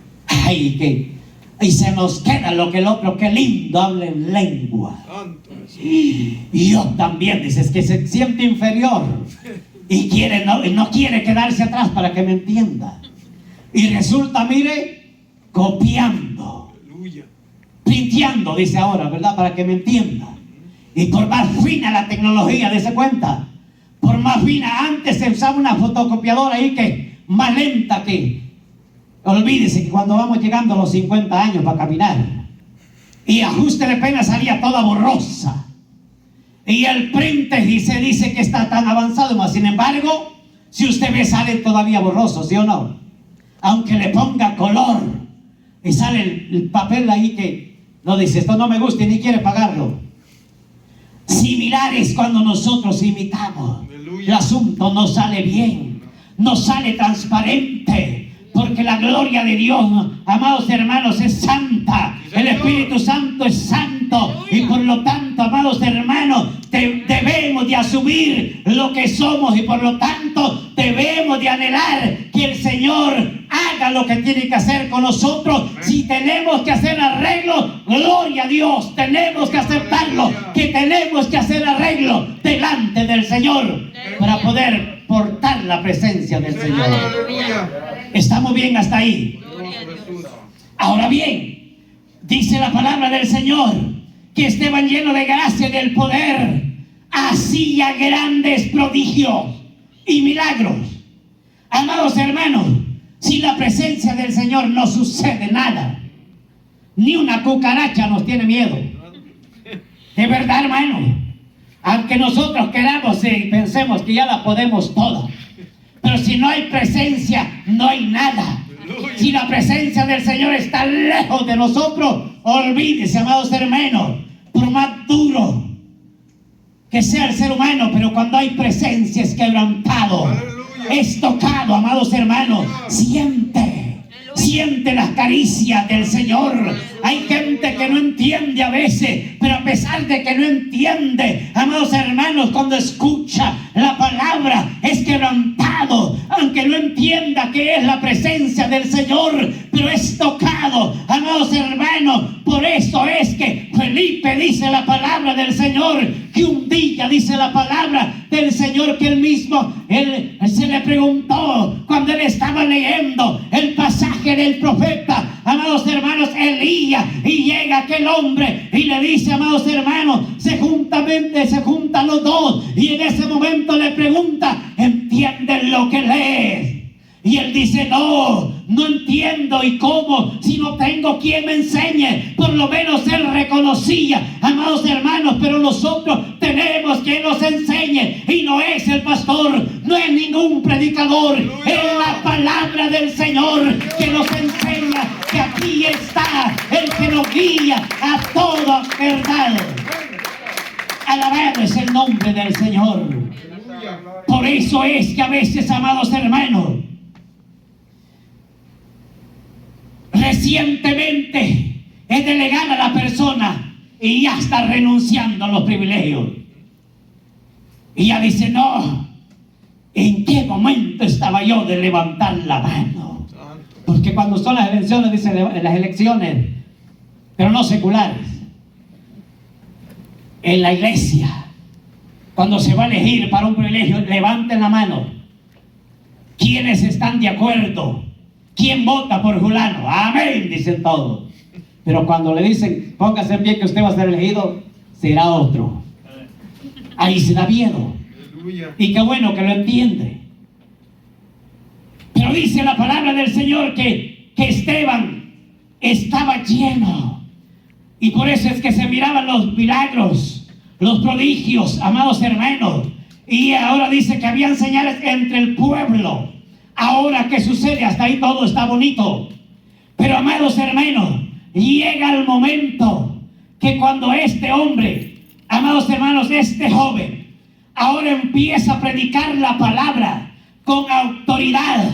Y se nos queda lo que el otro, qué lindo habla en lengua. Santo Jesús. Y yo también, dices que se siente inferior y no quiere quedarse atrás para que me entienda. Y resulta, mire, copiando, Aleluya. printeando, dice ahora, ¿verdad? Para que me entienda. Y por más fina la tecnología, dése cuenta. Por más fina, antes se usaba una fotocopiadora ahí que más lenta que... Olvídese que cuando vamos llegando a los 50 años para caminar, y ajuste de pena salía toda borrosa. Y el printer y se dice que está tan avanzado, mas sin embargo, si usted ve, sale todavía borroso, ¿sí o no? Aunque le ponga color, y sale el papel ahí que no dice, esto no me gusta y ni quiere pagarlo. Similar es cuando nosotros imitamos. Aleluya. El asunto no sale bien, no sale transparente, porque la gloria de Dios, amados hermanos, es santa. El Espíritu Santo es santo, y por lo tanto, amados hermanos, debemos de asumir lo que somos, y por lo tanto debemos de anhelar que el Señor haga lo que tiene que hacer con nosotros. Si tenemos que hacer arreglo, gloria a Dios, tenemos que aceptarlo, que tenemos que hacer arreglo delante del Señor para poder portar la presencia del Señor. Aleluya. ¿Estamos bien hasta ahí? Poderoso Jesús. Ahora bien, dice la palabra del Señor que Esteban, lleno de gracia y del poder, hacía grandes prodigios y milagros. Amados hermanos, sin la presencia del Señor no sucede nada. Ni una cucaracha nos tiene miedo. De verdad, hermano. Aunque nosotros queramos y pensemos que ya la podemos toda, pero si no hay presencia, no hay nada. Si la presencia del Señor está lejos de nosotros, olvídese, amados hermanos, por más duro que sea el ser humano, pero cuando hay presencia es quebrantado, es tocado, amados hermanos. Siente las caricias del Señor. Hay gente que no entiende a veces, pero a pesar de que no entiende, amados hermanos, cuando escucha la palabra es quebrantado, aunque no entienda qué es la presencia del Señor, pero es tocado, amados hermanos. Por eso es que Felipe dice la palabra del Señor, que un día dice la palabra del Señor que él mismo, él se le preguntó cuando él estaba leyendo el pasaje del profeta, amados hermanos, Elías, y llega aquel hombre y le dice, amados hermanos, se juntan los dos, y en ese momento le pregunta, ¿entienden lo que lees? Y él dice, no entiendo, y cómo, si no tengo quien me enseñe. Por lo menos él reconocía, amados hermanos, pero nosotros tenemos quien nos enseñe, y no es el pastor, no es ningún predicador, es la palabra del Señor que nos enseña que aquí está el que nos guía a toda verdad. Alabado es el nombre del Señor. Por eso es que a veces, amados hermanos, recientemente es delegada a la persona y ya está renunciando a los privilegios. Y ya dice, no, ¿en qué momento estaba yo de levantar la mano? Porque cuando son las elecciones, dicen las elecciones, pero no seculares, en la iglesia, cuando se va a elegir para un privilegio, levanten la mano. ¿Quiénes están de acuerdo? ¿Quién vota por fulano? Amén, dicen todos. Pero cuando le dicen, póngase en pie que usted va a ser elegido, será otro. Ahí se da miedo. Y qué bueno que lo entiende. Pero dice la palabra del Señor que Esteban estaba lleno Y por eso es que se miraban los milagros, los prodigios, amados hermanos. Y ahora dice que habían señales entre el pueblo. Ahora, ¿qué sucede? Hasta ahí todo está bonito. Pero, amados hermanos, llega el momento que cuando este hombre, amados hermanos, este joven, ahora empieza a predicar la palabra con autoridad.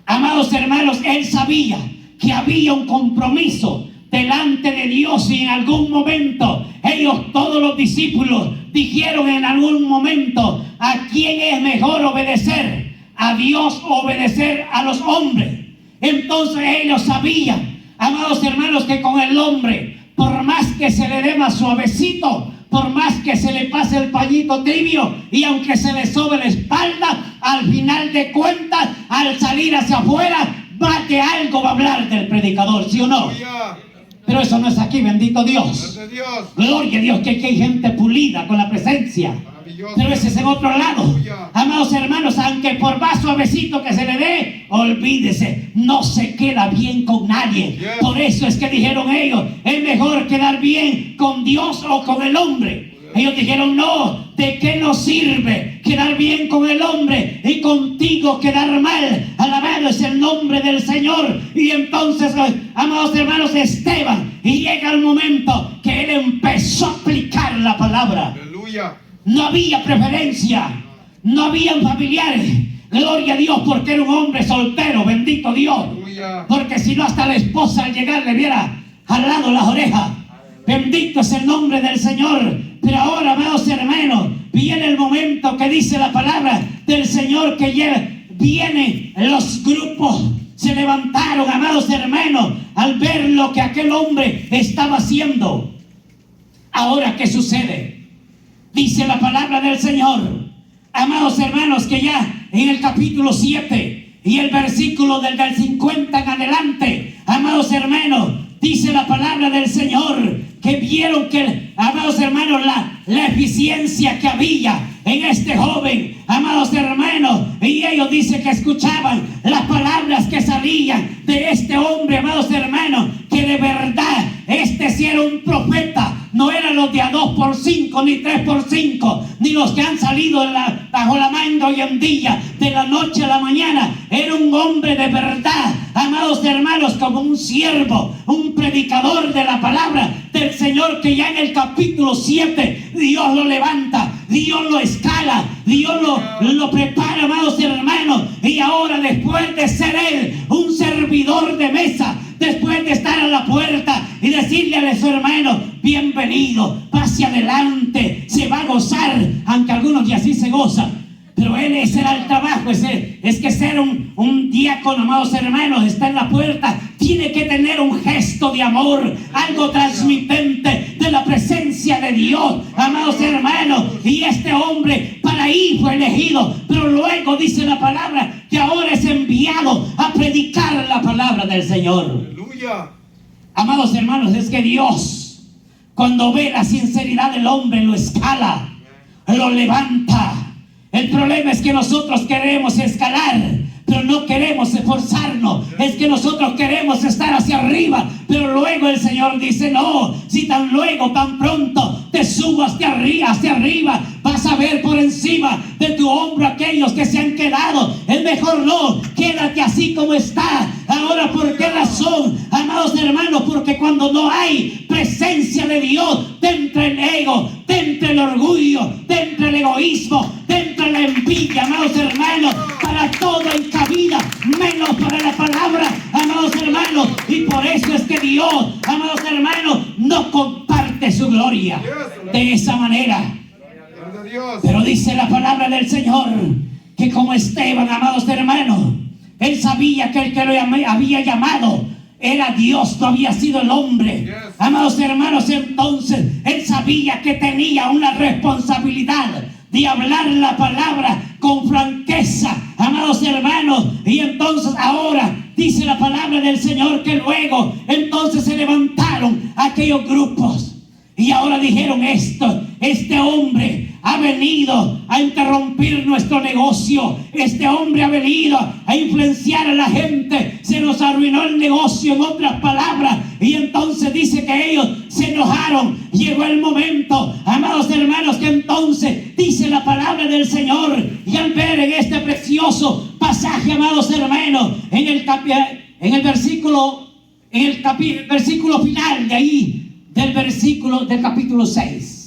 Amados hermanos, él sabía que había un compromiso delante de Dios, y en algún momento ellos, todos los discípulos, dijeron en algún momento: ¿a quién es mejor obedecer? ¿A Dios o obedecer a los hombres? Entonces ellos sabían, amados hermanos, que con el hombre, por más que se le dé más suavecito, por más que se le pase el pañito tibio, y aunque se le sobe la espalda, al final de cuentas, al salir hacia afuera, va que algo va a hablar del predicador, ¿sí o no? Aleluya. Pero eso no es aquí, bendito Dios. Gracias a Dios. Gloria a Dios, que aquí hay gente pulida con la presencia. Maravilloso. Pero ese es en otro lado. Aleluya. Amados hermanos, aunque por más suavecito que se le dé, olvídese, no se queda bien con nadie. Yes. Por eso es que dijeron ellos: es mejor quedar bien con Dios o con el hombre. Ellos dijeron: no, ¿de qué nos sirve quedar bien con el hombre y contigo quedar mal? Alabado es el nombre del Señor. Y entonces, amados hermanos, Esteban, y llega el momento que él empezó a aplicar la palabra. Aleluya. No había preferencia, no habían familiares. Gloria a Dios, porque era un hombre soltero, bendito Dios. Aleluya. Porque si no, hasta la esposa al llegar le hubiera jalado las orejas. Bendito es el nombre del Señor. Pero ahora, amados hermanos, viene el momento que dice la palabra del Señor, que ya vienen los grupos. Se levantaron, amados hermanos, al ver lo que aquel hombre estaba haciendo. Ahora, ¿qué sucede? Dice la palabra del Señor, amados hermanos, que ya en el capítulo 7 y el versículo del 50 en adelante, amados hermanos, dice la palabra del Señor que vieron que, amados hermanos, la eficiencia que había en este joven, amados hermanos, y ellos dicen que escuchaban las palabras que salían de este hombre, amados hermanos, que de verdad este sí era un profeta. No eran los de a 2x5 ni 3x5, ni los que han salido bajo la manga hoy en día, de la noche a la mañana. Era un hombre de verdad, amados hermanos, como un siervo, un predicador de la palabra del Señor, que ya en el capítulo 7 Dios lo levanta, Dios lo escala, Dios lo prepara, amados hermanos. Y ahora, después de ser él un servidor de mesa, después de estar a la puerta y decirle a su hermano: bienvenido, pase adelante, se va a gozar, aunque algunos ya sí se gozan. Pero ese era el trabajo, es que ser un diácono, amados hermanos, está en la puerta, tiene que tener un gesto de amor, algo transmitente de la presencia de Dios, amados hermanos. Y este hombre para ahí fue elegido, pero luego dice la palabra que ahora es enviado a predicar la palabra del Señor. Aleluya. Amados hermanos, es que Dios, cuando ve la sinceridad del hombre, lo escala, lo levanta. El problema es que nosotros queremos escalar, pero no queremos esforzarnos. Es que nosotros queremos estar hacia arriba, pero luego el Señor dice: no, si tan luego, tan pronto te subo hacia arriba, vas a ver por encima de tu hombro aquellos que se han quedado. Es mejor no, quédate así como está. Ahora, ¿por qué razón, amados hermanos? Porque cuando no hay presencia de Dios, te entra el ego, te entra el orgullo, te entra el egoísmo, te entra la envidia, amados hermanos. Para todo hay cabida, menos para la palabra, amados hermanos. Y por eso es que Dios, amados hermanos, no comparte su gloria de esa manera. Gloria a Dios. Pero dice la palabra del Señor que como Esteban, amados hermanos, él sabía que el que lo había llamado era Dios, no había sido el hombre. Yes. Amados hermanos, entonces él sabía que tenía una responsabilidad de hablar la palabra con franqueza, amados hermanos. Y entonces ahora dice la palabra del Señor que luego entonces se levantaron aquellos grupos y ahora dijeron: este hombre, ha venido a interrumpir nuestro negocio. Este hombre ha venido a influenciar a la gente. Se nos arruinó el negocio, en otras palabras. Y entonces dice que ellos se enojaron. Llegó el momento, amados hermanos, que entonces dice la palabra del Señor. Y al ver en este precioso pasaje, amados hermanos, en el versículo final de ahí, del capítulo 6.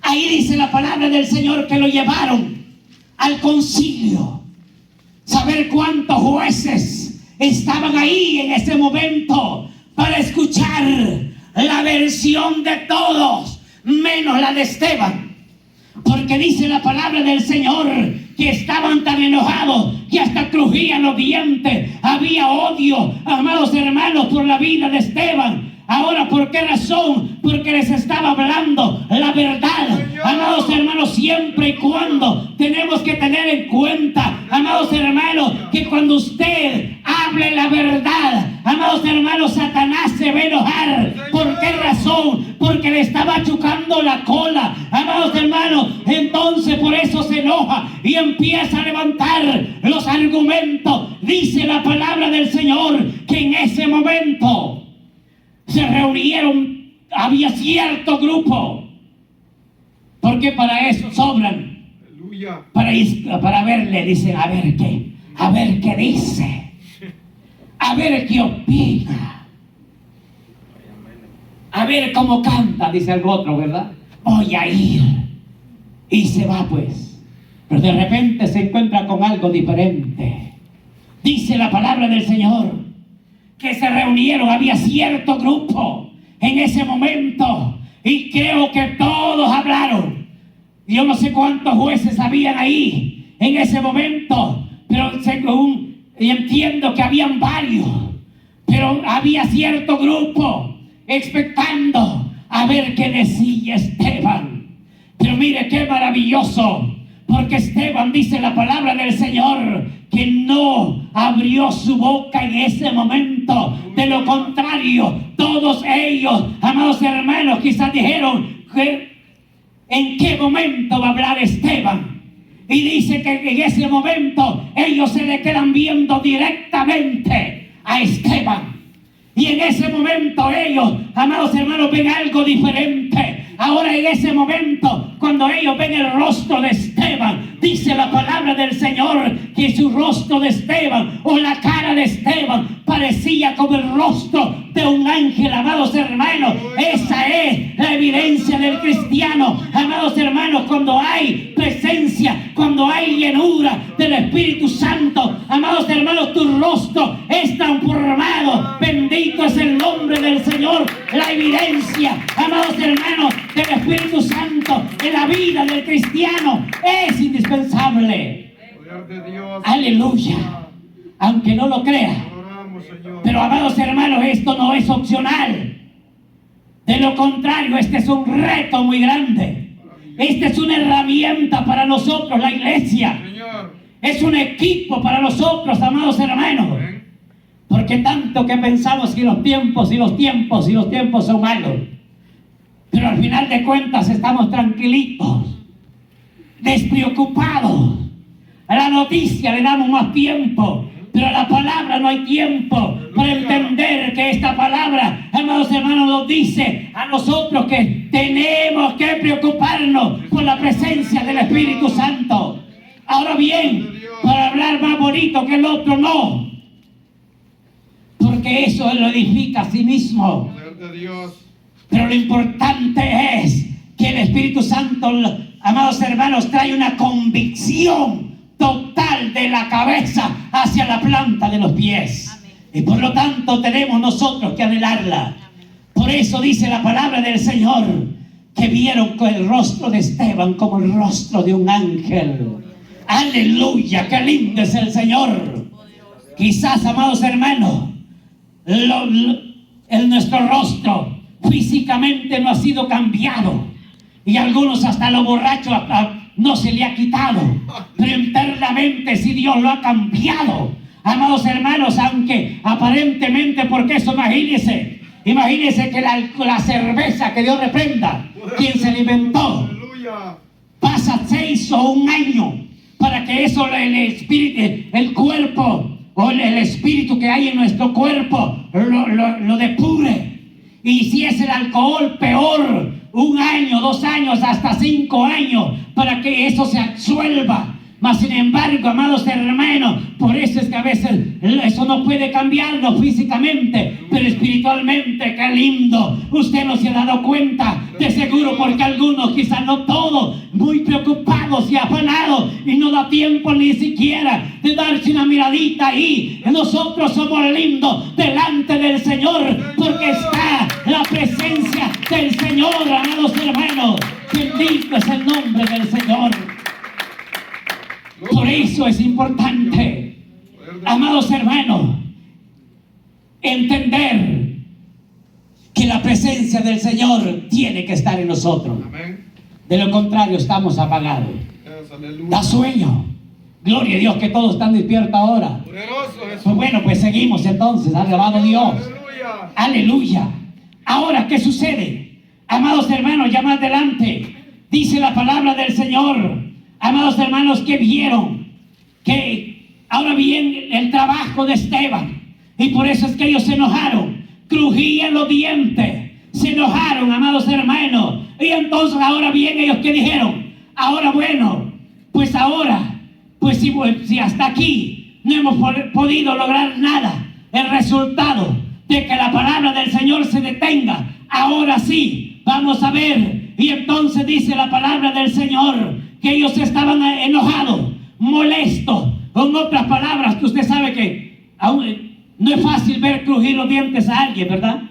Ahí dice la palabra del Señor que lo llevaron al concilio. Saber cuántos jueces estaban ahí en ese momento para escuchar la versión de todos, menos la de Esteban. Porque dice la palabra del Señor que estaban tan enojados que hasta crujían los dientes. Había odio, amados hermanos, por la vida de Esteban. Ahora, ¿por qué razón? Porque les estaba hablando la verdad. Amados hermanos, siempre y cuando tenemos que tener en cuenta, amados hermanos, que cuando usted hable la verdad, amados hermanos, Satanás se va a enojar. ¿Por qué razón? Porque le estaba chucando la cola, amados hermanos. Entonces por eso se enoja y empieza a levantar los argumentos. Dice la palabra del Señor que en ese momento se reunieron, había cierto grupo, porque para eso sobran. Aleluya. Para verle, dicen, a ver qué dice, a ver qué opina, a ver cómo canta, dice el otro, ¿verdad? Voy a ir. Y se va pues, pero de repente se encuentra con algo diferente. Dice la palabra del Señor que se reunieron, había cierto grupo en ese momento, y creo que todos hablaron. Yo no sé cuántos jueces habían ahí en ese momento, pero entiendo que habían varios, pero había cierto grupo expectando a ver qué decía Esteban. Pero mire qué maravilloso, porque Esteban, dice la palabra del Señor, que no abrió su boca en ese momento. De lo contrario, todos ellos, amados hermanos, quizás dijeron, ¿en qué momento va a hablar Esteban? Y dice que en ese momento ellos se le quedan viendo directamente a Esteban. Y en ese momento ellos, amados hermanos, ven algo diferente. Ahora en ese momento, cuando ellos ven el rostro de Esteban, dice la palabra del Señor que su rostro de Esteban o la cara de Esteban parecía como el rostro de un ángel, amados hermanos. Esa es la evidencia del cristiano, amados hermanos, cuando hay presencia, cuando hay llenura del Espíritu Santo, amados hermanos, tu rostro es transformado. Bendito es el nombre del Señor. La evidencia, amados hermanos, del Espíritu Santo en la vida del cristiano es indispensable. Poder de Dios. Aleluya. Aunque no lo crea. Adoramos, Señor. Pero amados hermanos, esto no es opcional. De lo contrario, este es un reto muy grande. Esta es una herramienta para nosotros, la iglesia. Señor. Es un equipo para nosotros, amados hermanos. Porque tanto que pensamos que los tiempos son malos. Pero al final de cuentas estamos tranquilitos, despreocupados. A la noticia le damos más tiempo, pero a la palabra no hay tiempo para entender que esta palabra, amados hermanos, nos dice a nosotros que tenemos que preocuparnos por la presencia del Espíritu Santo. Ahora bien, para hablar más bonito que el otro, no, porque eso lo edifica a sí mismo. Poder de Dios. Pero lo importante es que el Espíritu Santo, amados hermanos, trae una convicción total de la cabeza hacia la planta de los pies. Amén. Y por lo tanto tenemos nosotros que anhelarla. Por eso dice la palabra del Señor que vieron con el rostro de Esteban como el rostro de un ángel. Aleluya, qué lindo es el Señor. Quizás, amados hermanos, nuestro rostro físicamente no ha sido cambiado, y algunos hasta lo borracho no se le ha quitado, pero internamente sí Dios lo ha cambiado, amados hermanos, aunque aparentemente, porque eso imagínense que la cerveza, que Dios reprenda, quien se la inventó, Aleluya. pasa 6 o 1 año para que eso, el espíritu, el cuerpo o el espíritu que hay en nuestro cuerpo lo depure. Y si es el alcohol, peor, 1 año, 2 años, hasta 5 años para que eso se absuelva. Mas sin embargo, amados hermanos, por eso es que a veces eso no puede cambiarlo físicamente, pero espiritualmente, qué lindo. Usted no se ha dado cuenta, de seguro, porque algunos, quizás no todos, muy preocupados y afanados, y no da tiempo ni siquiera de darse una miradita ahí. Nosotros somos lindos delante del Señor, porque está la presencia del Señor, amados hermanos. Bendito es el nombre del Señor. Por eso es importante, amados hermanos, entender que la presencia del Señor tiene que estar en nosotros. Amén. De lo contrario, estamos apagados. Aleluya. Da sueño. Gloria a Dios que todos están despiertos ahora. Poderoso Jesús. Pues bueno, pues seguimos entonces. Alabado Dios. Aleluya. Aleluya. Ahora, ¿qué sucede? Amados hermanos, ya más adelante dice la palabra del Señor. Amados hermanos, que vieron que ahora bien el trabajo de Esteban, y por eso es que ellos se enojaron, crujían los dientes, se enojaron, amados hermanos. Y entonces ahora bien ellos que dijeron, ahora bueno, pues ahora, pues si hasta aquí no hemos podido lograr nada, el resultado de que la palabra del Señor se detenga, ahora sí vamos a ver. Y entonces dice la palabra del Señor que ellos estaban enojados, molestos. Con otras palabras, que usted sabe que aún no es fácil ver crujir los dientes a alguien, ¿verdad?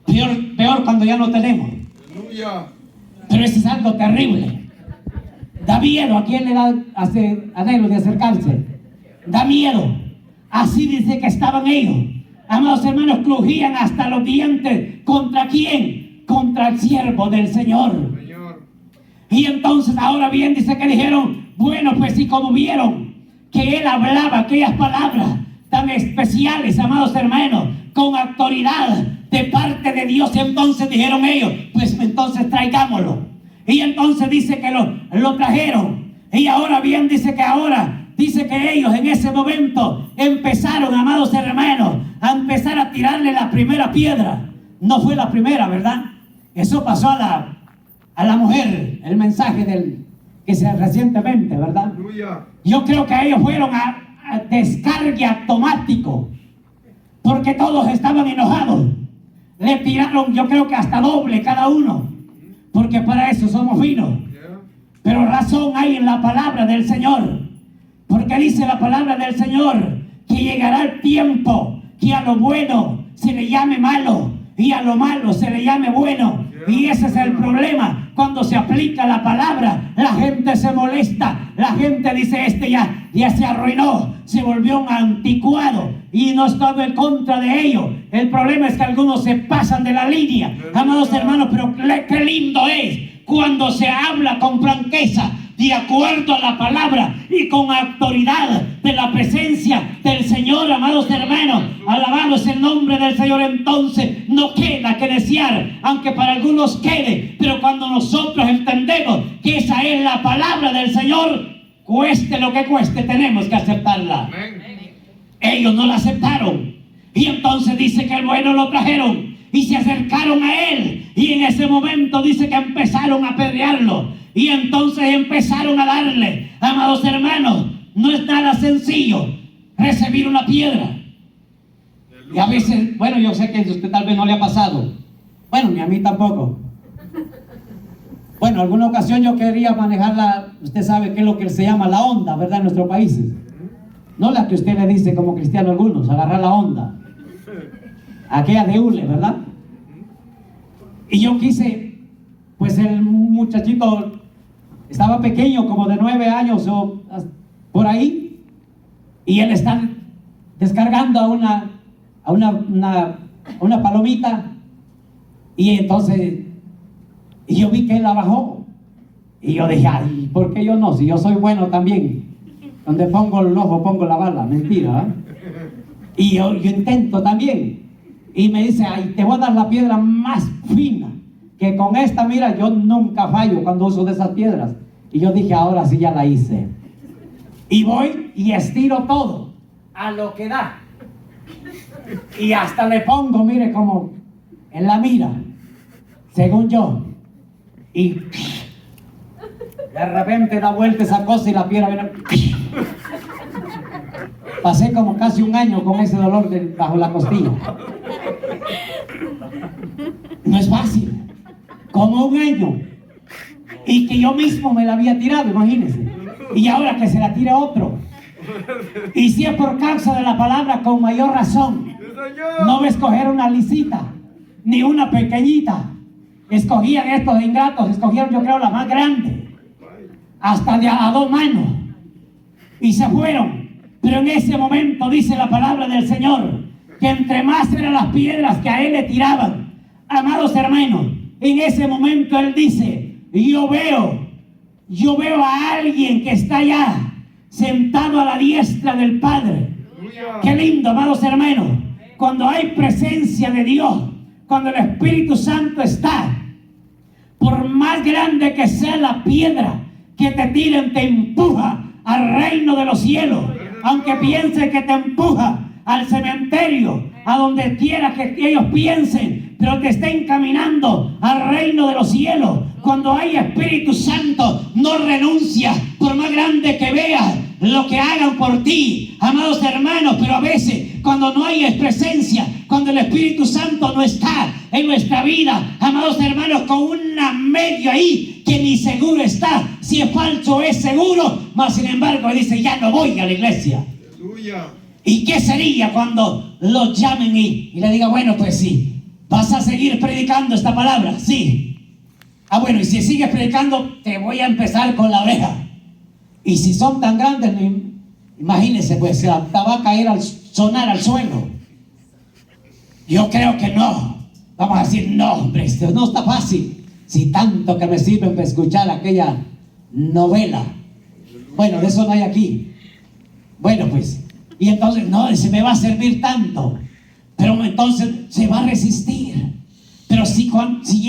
Peor cuando ya no tenemos. Aleluya. Pero eso es algo terrible. Da miedo. ¿A quién le da anhelo de acercarse? Da miedo. Así dice que estaban ellos. Amados hermanos, crujían hasta los dientes. ¿Contra quién? Contra el siervo del Señor. Señor. Y entonces ahora bien dice que dijeron, bueno, pues si como vieron que él hablaba aquellas palabras tan especiales, amados hermanos, con autoridad de parte de Dios, entonces dijeron ellos, pues entonces traigámoslo. Y entonces dice que lo trajeron. Y ahora bien dice que ellos en ese momento empezaron, amados hermanos, a empezar a tirarle la primera piedra. No fue la primera, ¿verdad? Eso pasó a la mujer, el mensaje que se recientemente, ¿verdad? Aleluya. Yo creo que ellos fueron a descargue automático, porque todos estaban enojados. Le tiraron, yo creo que hasta doble cada uno, porque para eso somos finos. Yeah. Pero razón hay en la palabra del Señor, porque dice la palabra del Señor que llegará el tiempo que a lo bueno se le llame malo y a lo malo se le llame bueno. Y ese es el problema. Cuando se aplica la palabra, la gente se molesta. La gente dice, ya se arruinó, se volvió un anticuado. Y no estoy en contra de ello. El problema es que algunos se pasan de la línea. Amados hermanos, pero qué lindo es cuando se habla con franqueza, de acuerdo a la palabra y con autoridad de la presencia del Señor, amados hermanos. Alabado es el nombre del Señor. Entonces no queda que desear, aunque para algunos quede, pero cuando nosotros entendemos que esa es la palabra del Señor, cueste lo que cueste, tenemos que aceptarla. Amén. Ellos no la aceptaron, y entonces dice que el bueno lo trajeron y se acercaron a él, y en ese momento dice que empezaron a apedrearlo. Y entonces empezaron a darle. Amados hermanos, no es nada sencillo recibir una piedra. Y a veces, bueno, yo sé que a usted tal vez no le ha pasado. Bueno, ni a mí tampoco. Bueno, alguna ocasión yo quería manejar usted sabe qué es lo que se llama la onda, ¿verdad? En nuestros países. No la que usted le dice como cristiano a algunos, agarrar la onda. Aquella de hule, ¿verdad? Y yo quise, pues el muchachito estaba pequeño, como de 9 años o por ahí, y él está descargando a una palomita, y entonces yo vi que él la bajó, y yo dije, ay, ¿por qué yo no? Si yo soy bueno también, donde pongo el ojo pongo la bala, mentira, ¿eh? Y yo intento también, y me dice, ay, te voy a dar la piedra más fina, que con esta, mira, yo nunca fallo cuando uso de esas piedras. Y yo dije, ahora sí ya la hice. Y voy y estiro todo a lo que da. Y hasta le pongo, mire, como en la mira, según yo. Y de repente da vuelta esa cosa y la piedra viene. Pasé como casi un año con ese dolor bajo la costilla. No es fácil. Como un año. Y que yo mismo me la había tirado, imagínense. Y ahora que se la tire otro. Y si es por causa de la palabra, con mayor razón. No me escogieron una lisita, ni una pequeñita. Escogían estos ingratos, escogieron yo creo la más grande. Hasta de a 2 manos. Y se fueron. Pero en ese momento dice la palabra del Señor, que entre más eran las piedras que a él le tiraban. Amados hermanos, en ese momento él dice, yo veo a alguien que está allá, sentado a la diestra del Padre. Qué lindo, amados hermanos, cuando hay presencia de Dios, cuando el Espíritu Santo está, por más grande que sea la piedra que te tiren, te empuja al reino de los cielos. Aunque piense que te empuja al cementerio, a donde quiera que ellos piensen, pero te estén caminando al reino de los cielos. Cuando hay Espíritu Santo, no renuncia, por más grande que veas lo que hagan por ti, amados hermanos. Pero a veces, cuando no hay presencia, cuando el Espíritu Santo no está en nuestra vida, amados hermanos, con una medio ahí que ni seguro está, si es falso es seguro, mas sin embargo dice, ya no voy a la iglesia. Aleluya. ¿Y qué sería cuando los llamen y le diga, bueno, pues sí, vas a seguir predicando esta palabra? Sí. Ah, bueno, y si sigues predicando, te voy a empezar con la oreja. Y si son tan grandes, imagínense, pues se va a caer al sonar al suelo. Yo creo que no. Vamos a decir, no, hombre, esto no está fácil. Si tanto que me sirven para escuchar aquella novela. Bueno, de eso no hay aquí. Bueno, pues, y entonces, no, se me va a servir tanto. Pero entonces se va a resistir. Pero si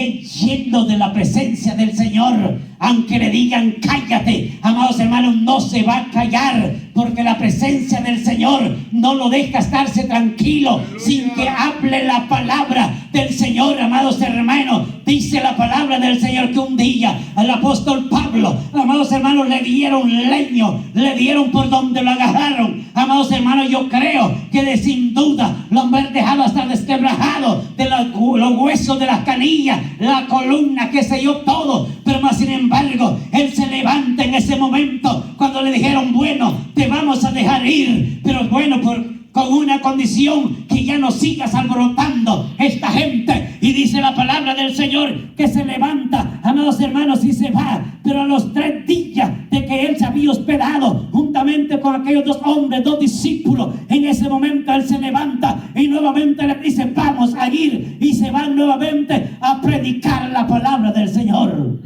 es lleno de la presencia del Señor, aunque le digan cállate, amados hermanos, no se va a callar, porque la presencia del Señor no lo deja estarse tranquilo sin que hable la palabra del Señor. Amados hermanos, dice la palabra del Señor que un día al apóstol Pablo, amados hermanos, le dieron leño, le dieron por donde lo agarraron. Amados hermanos, yo creo que de sin duda lo han dejado hasta desquebrajado de los huesos de las canillas, la columna, qué sé yo, todo. Pero más sin embargo, él se levanta en ese momento cuando le dijeron, bueno, te vamos a dejar ir, pero bueno, con una condición, que ya no sigas alborotando esta gente. Y dice la palabra del Señor que se levanta, amados hermanos, y se va. Pero a los 3 días de que él se había hospedado juntamente con aquellos 2 hombres, 2 discípulos, en ese momento él se levanta y nuevamente le dice, vamos a ir, y se van nuevamente a predicar la palabra del Señor.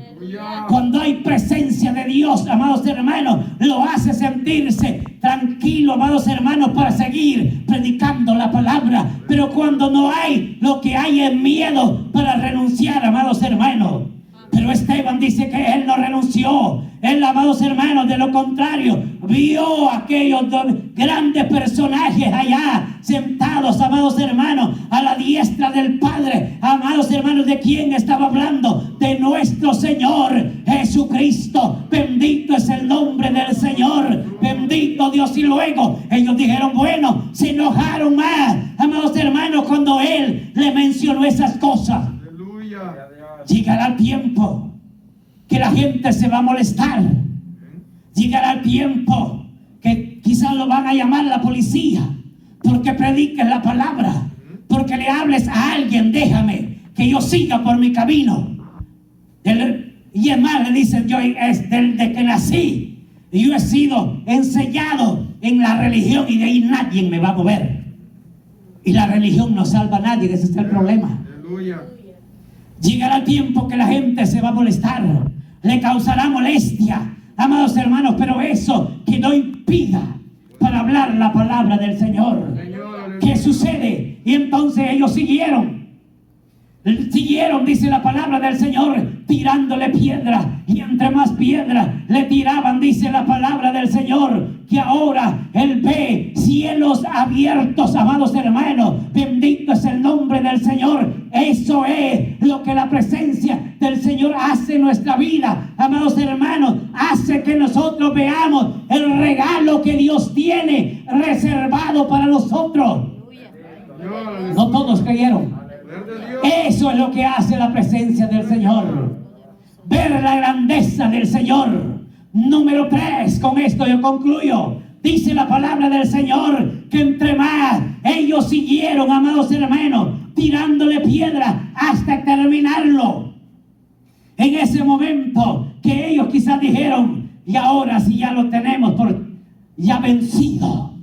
Cuando hay presencia de Dios, amados hermanos, lo hace sentirse tranquilo, amados hermanos, para seguir predicando la palabra. Pero cuando no hay, lo que hay es miedo para renunciar, amados hermanos. Pero Esteban dice que él no renunció. Él, amados hermanos, de lo contrario, vio a aquellos 2 grandes personajes allá sentados, amados hermanos, a la diestra del Padre. Amados hermanos, ¿de quién estaba hablando? De nuestro Señor Jesucristo. Bendito es el nombre del Señor. Bendito Dios. Y luego ellos dijeron, bueno, se enojaron más, amados hermanos, cuando él le mencionó esas cosas. Aleluya. Llegará el tiempo que la gente se va a molestar. Llegará el tiempo que quizás lo van a llamar la policía, porque prediques la palabra, porque le hables a alguien. Déjame que yo siga por mi camino. Y es más, le dicen, yo desde que nací, yo he sido enseñado en la religión, y de ahí nadie me va a mover. Y la religión no salva a nadie, ese es el problema. Aleluya. Llegará el tiempo que la gente se va a molestar, le causará molestia, amados hermanos, pero eso que no impida para hablar la palabra del Señor. ¿Qué sucede? Y entonces ellos siguieron. Siguieron, dice la palabra del Señor, tirándole piedra, y entre más piedra le tiraban, dice la palabra del Señor, que ahora Él ve cielos abiertos, amados hermanos. Bendito es el nombre del Señor. Eso es lo que la presencia del Señor hace en nuestra vida, amados hermanos. Hace que nosotros veamos el regalo que Dios tiene reservado para nosotros. No todos creyeron. Eso es lo que hace la presencia del Señor. Ver la grandeza del Señor. Número 3, con esto yo concluyo. Dice la palabra del Señor que entre más ellos siguieron, amados hermanos, tirándole piedra hasta terminarlo. En ese momento que ellos quizás dijeron, y ahora si ya lo tenemos ya vencido.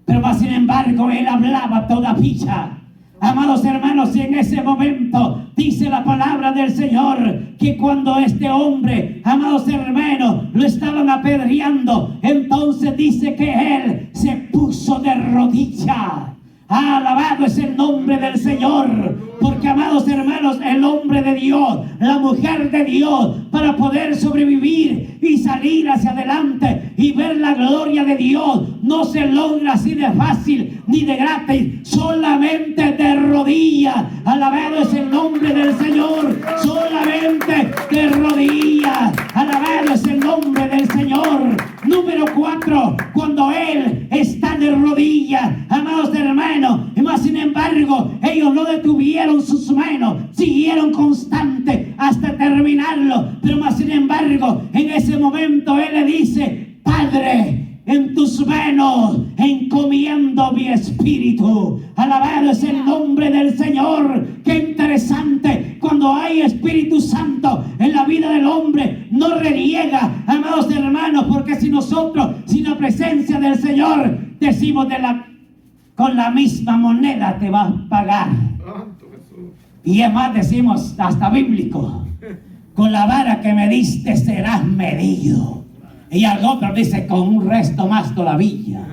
Pero más sin embargo Él hablaba todavía. Amados hermanos, y en ese momento dice la palabra del Señor que cuando este hombre, amados hermanos, lo estaban apedreando, entonces dice que Él se puso de rodillas. Alabado es el nombre del Señor, porque amados hermanos, el hombre de Dios, la mujer de Dios, para poder sobrevivir y salir hacia adelante y ver la gloria de Dios, no se logra así de fácil ni de gratis, solamente de rodillas. Alabado es el nombre del Señor, solamente de rodillas. Alabado es el nombre del Señor. Número 4, cuando Él está de rodillas, amados hermanos, y más sin embargo, ellos no detuvieron sus manos, siguieron constante hasta terminarlo. Pero más sin embargo, en ese momento Él le dice: Padre, en tus manos encomiendo mi espíritu. Alabado es el nombre del Señor. Qué interesante, cuando hay Espíritu Santo en la vida del hombre, no reniega, amados hermanos, porque si nosotros, sin la presencia del Señor, decimos con la misma moneda te vas a pagar. Y es más, decimos hasta bíblico: con la vara que me diste serás medido. Y al otro dice: con un resto más todavía.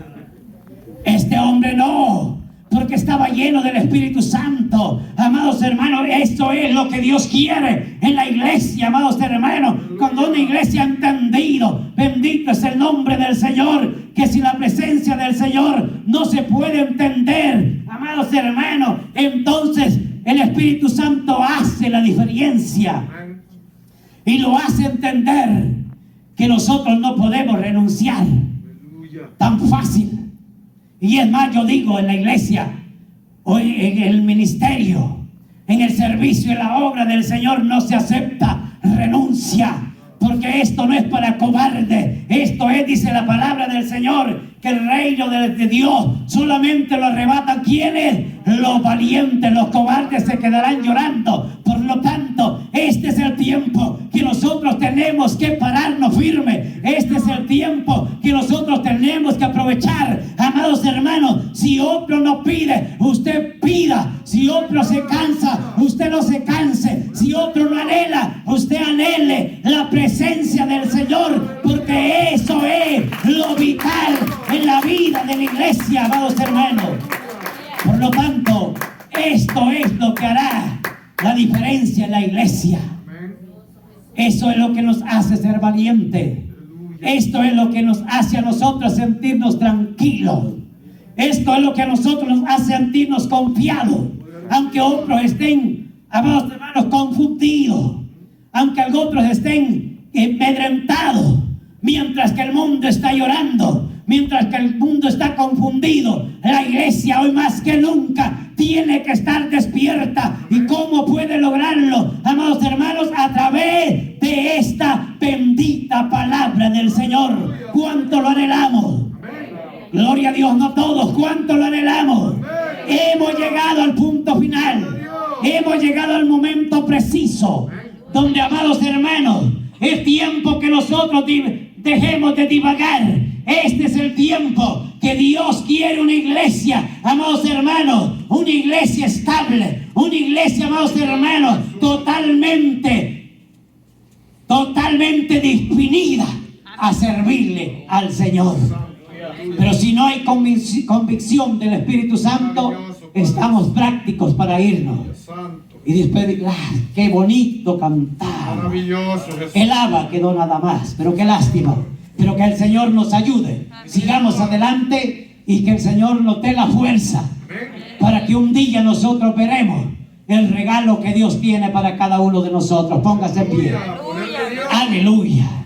Este hombre no, porque estaba lleno del Espíritu Santo. Amados hermanos, esto es lo que Dios quiere en la iglesia, amados hermanos. Cuando una iglesia ha entendido, bendito es el nombre del Señor, que sin la presencia del Señor no se puede entender, amados hermanos. Entonces el Espíritu Santo hace la diferencia y lo hace entender que nosotros no podemos renunciar tan fácil. Y es más, yo digo, en la iglesia, hoy en el ministerio, en el servicio y la obra del Señor, no se acepta renuncia, porque esto no es para cobarde. Esto es, dice la palabra del Señor, que el reino de Dios solamente lo arrebatan ¿quiénes? Los valientes. Los cobardes se quedarán llorando. Por lo tanto, este es el tiempo que nosotros tenemos que pararnos firme. Este es el tiempo que nosotros tenemos que aprovechar. Amados hermanos, si otro no pide, usted pida. Si otro se cansa, usted no se canse. Si otro no anhela, usted anhele la presencia del Señor, porque eso es lo vital en la vida de la iglesia, amados hermanos. Por lo tanto, esto es lo que hará la diferencia en la iglesia. Eso es lo que nos hace ser valientes. Esto es lo que nos hace a nosotros sentirnos tranquilos. Esto es lo que a nosotros nos hace sentirnos confiados. Aunque otros estén, amados hermanos, confundidos. Aunque otros estén amedrentados. Mientras que el mundo está llorando. Mientras que el mundo está confundido, la iglesia hoy más que nunca tiene que estar despierta. ¿Y cómo puede lograrlo, amados hermanos? A través de esta bendita palabra del Señor. ¿Cuánto lo anhelamos? Gloria a Dios, no todos. ¿Cuánto lo anhelamos? Hemos llegado al punto final. Hemos llegado al momento preciso donde, amados hermanos, es tiempo que nosotros dejemos de divagar. Este es el tiempo que Dios quiere una iglesia, amados hermanos, una iglesia estable, una iglesia, amados hermanos, totalmente definida a servirle al Señor. Pero si no hay convicción del Espíritu Santo, estamos prácticos para irnos. Y después, qué bonito cantar. Maravilloso Jesús. El ABA quedó nada más, pero qué lástima. Pero que el Señor nos ayude. Sigamos adelante y que el Señor nos dé la fuerza para que un día nosotros veremos el regalo que Dios tiene para cada uno de nosotros. Póngase en pie. Aleluya. Ponerle Dios. Aleluya.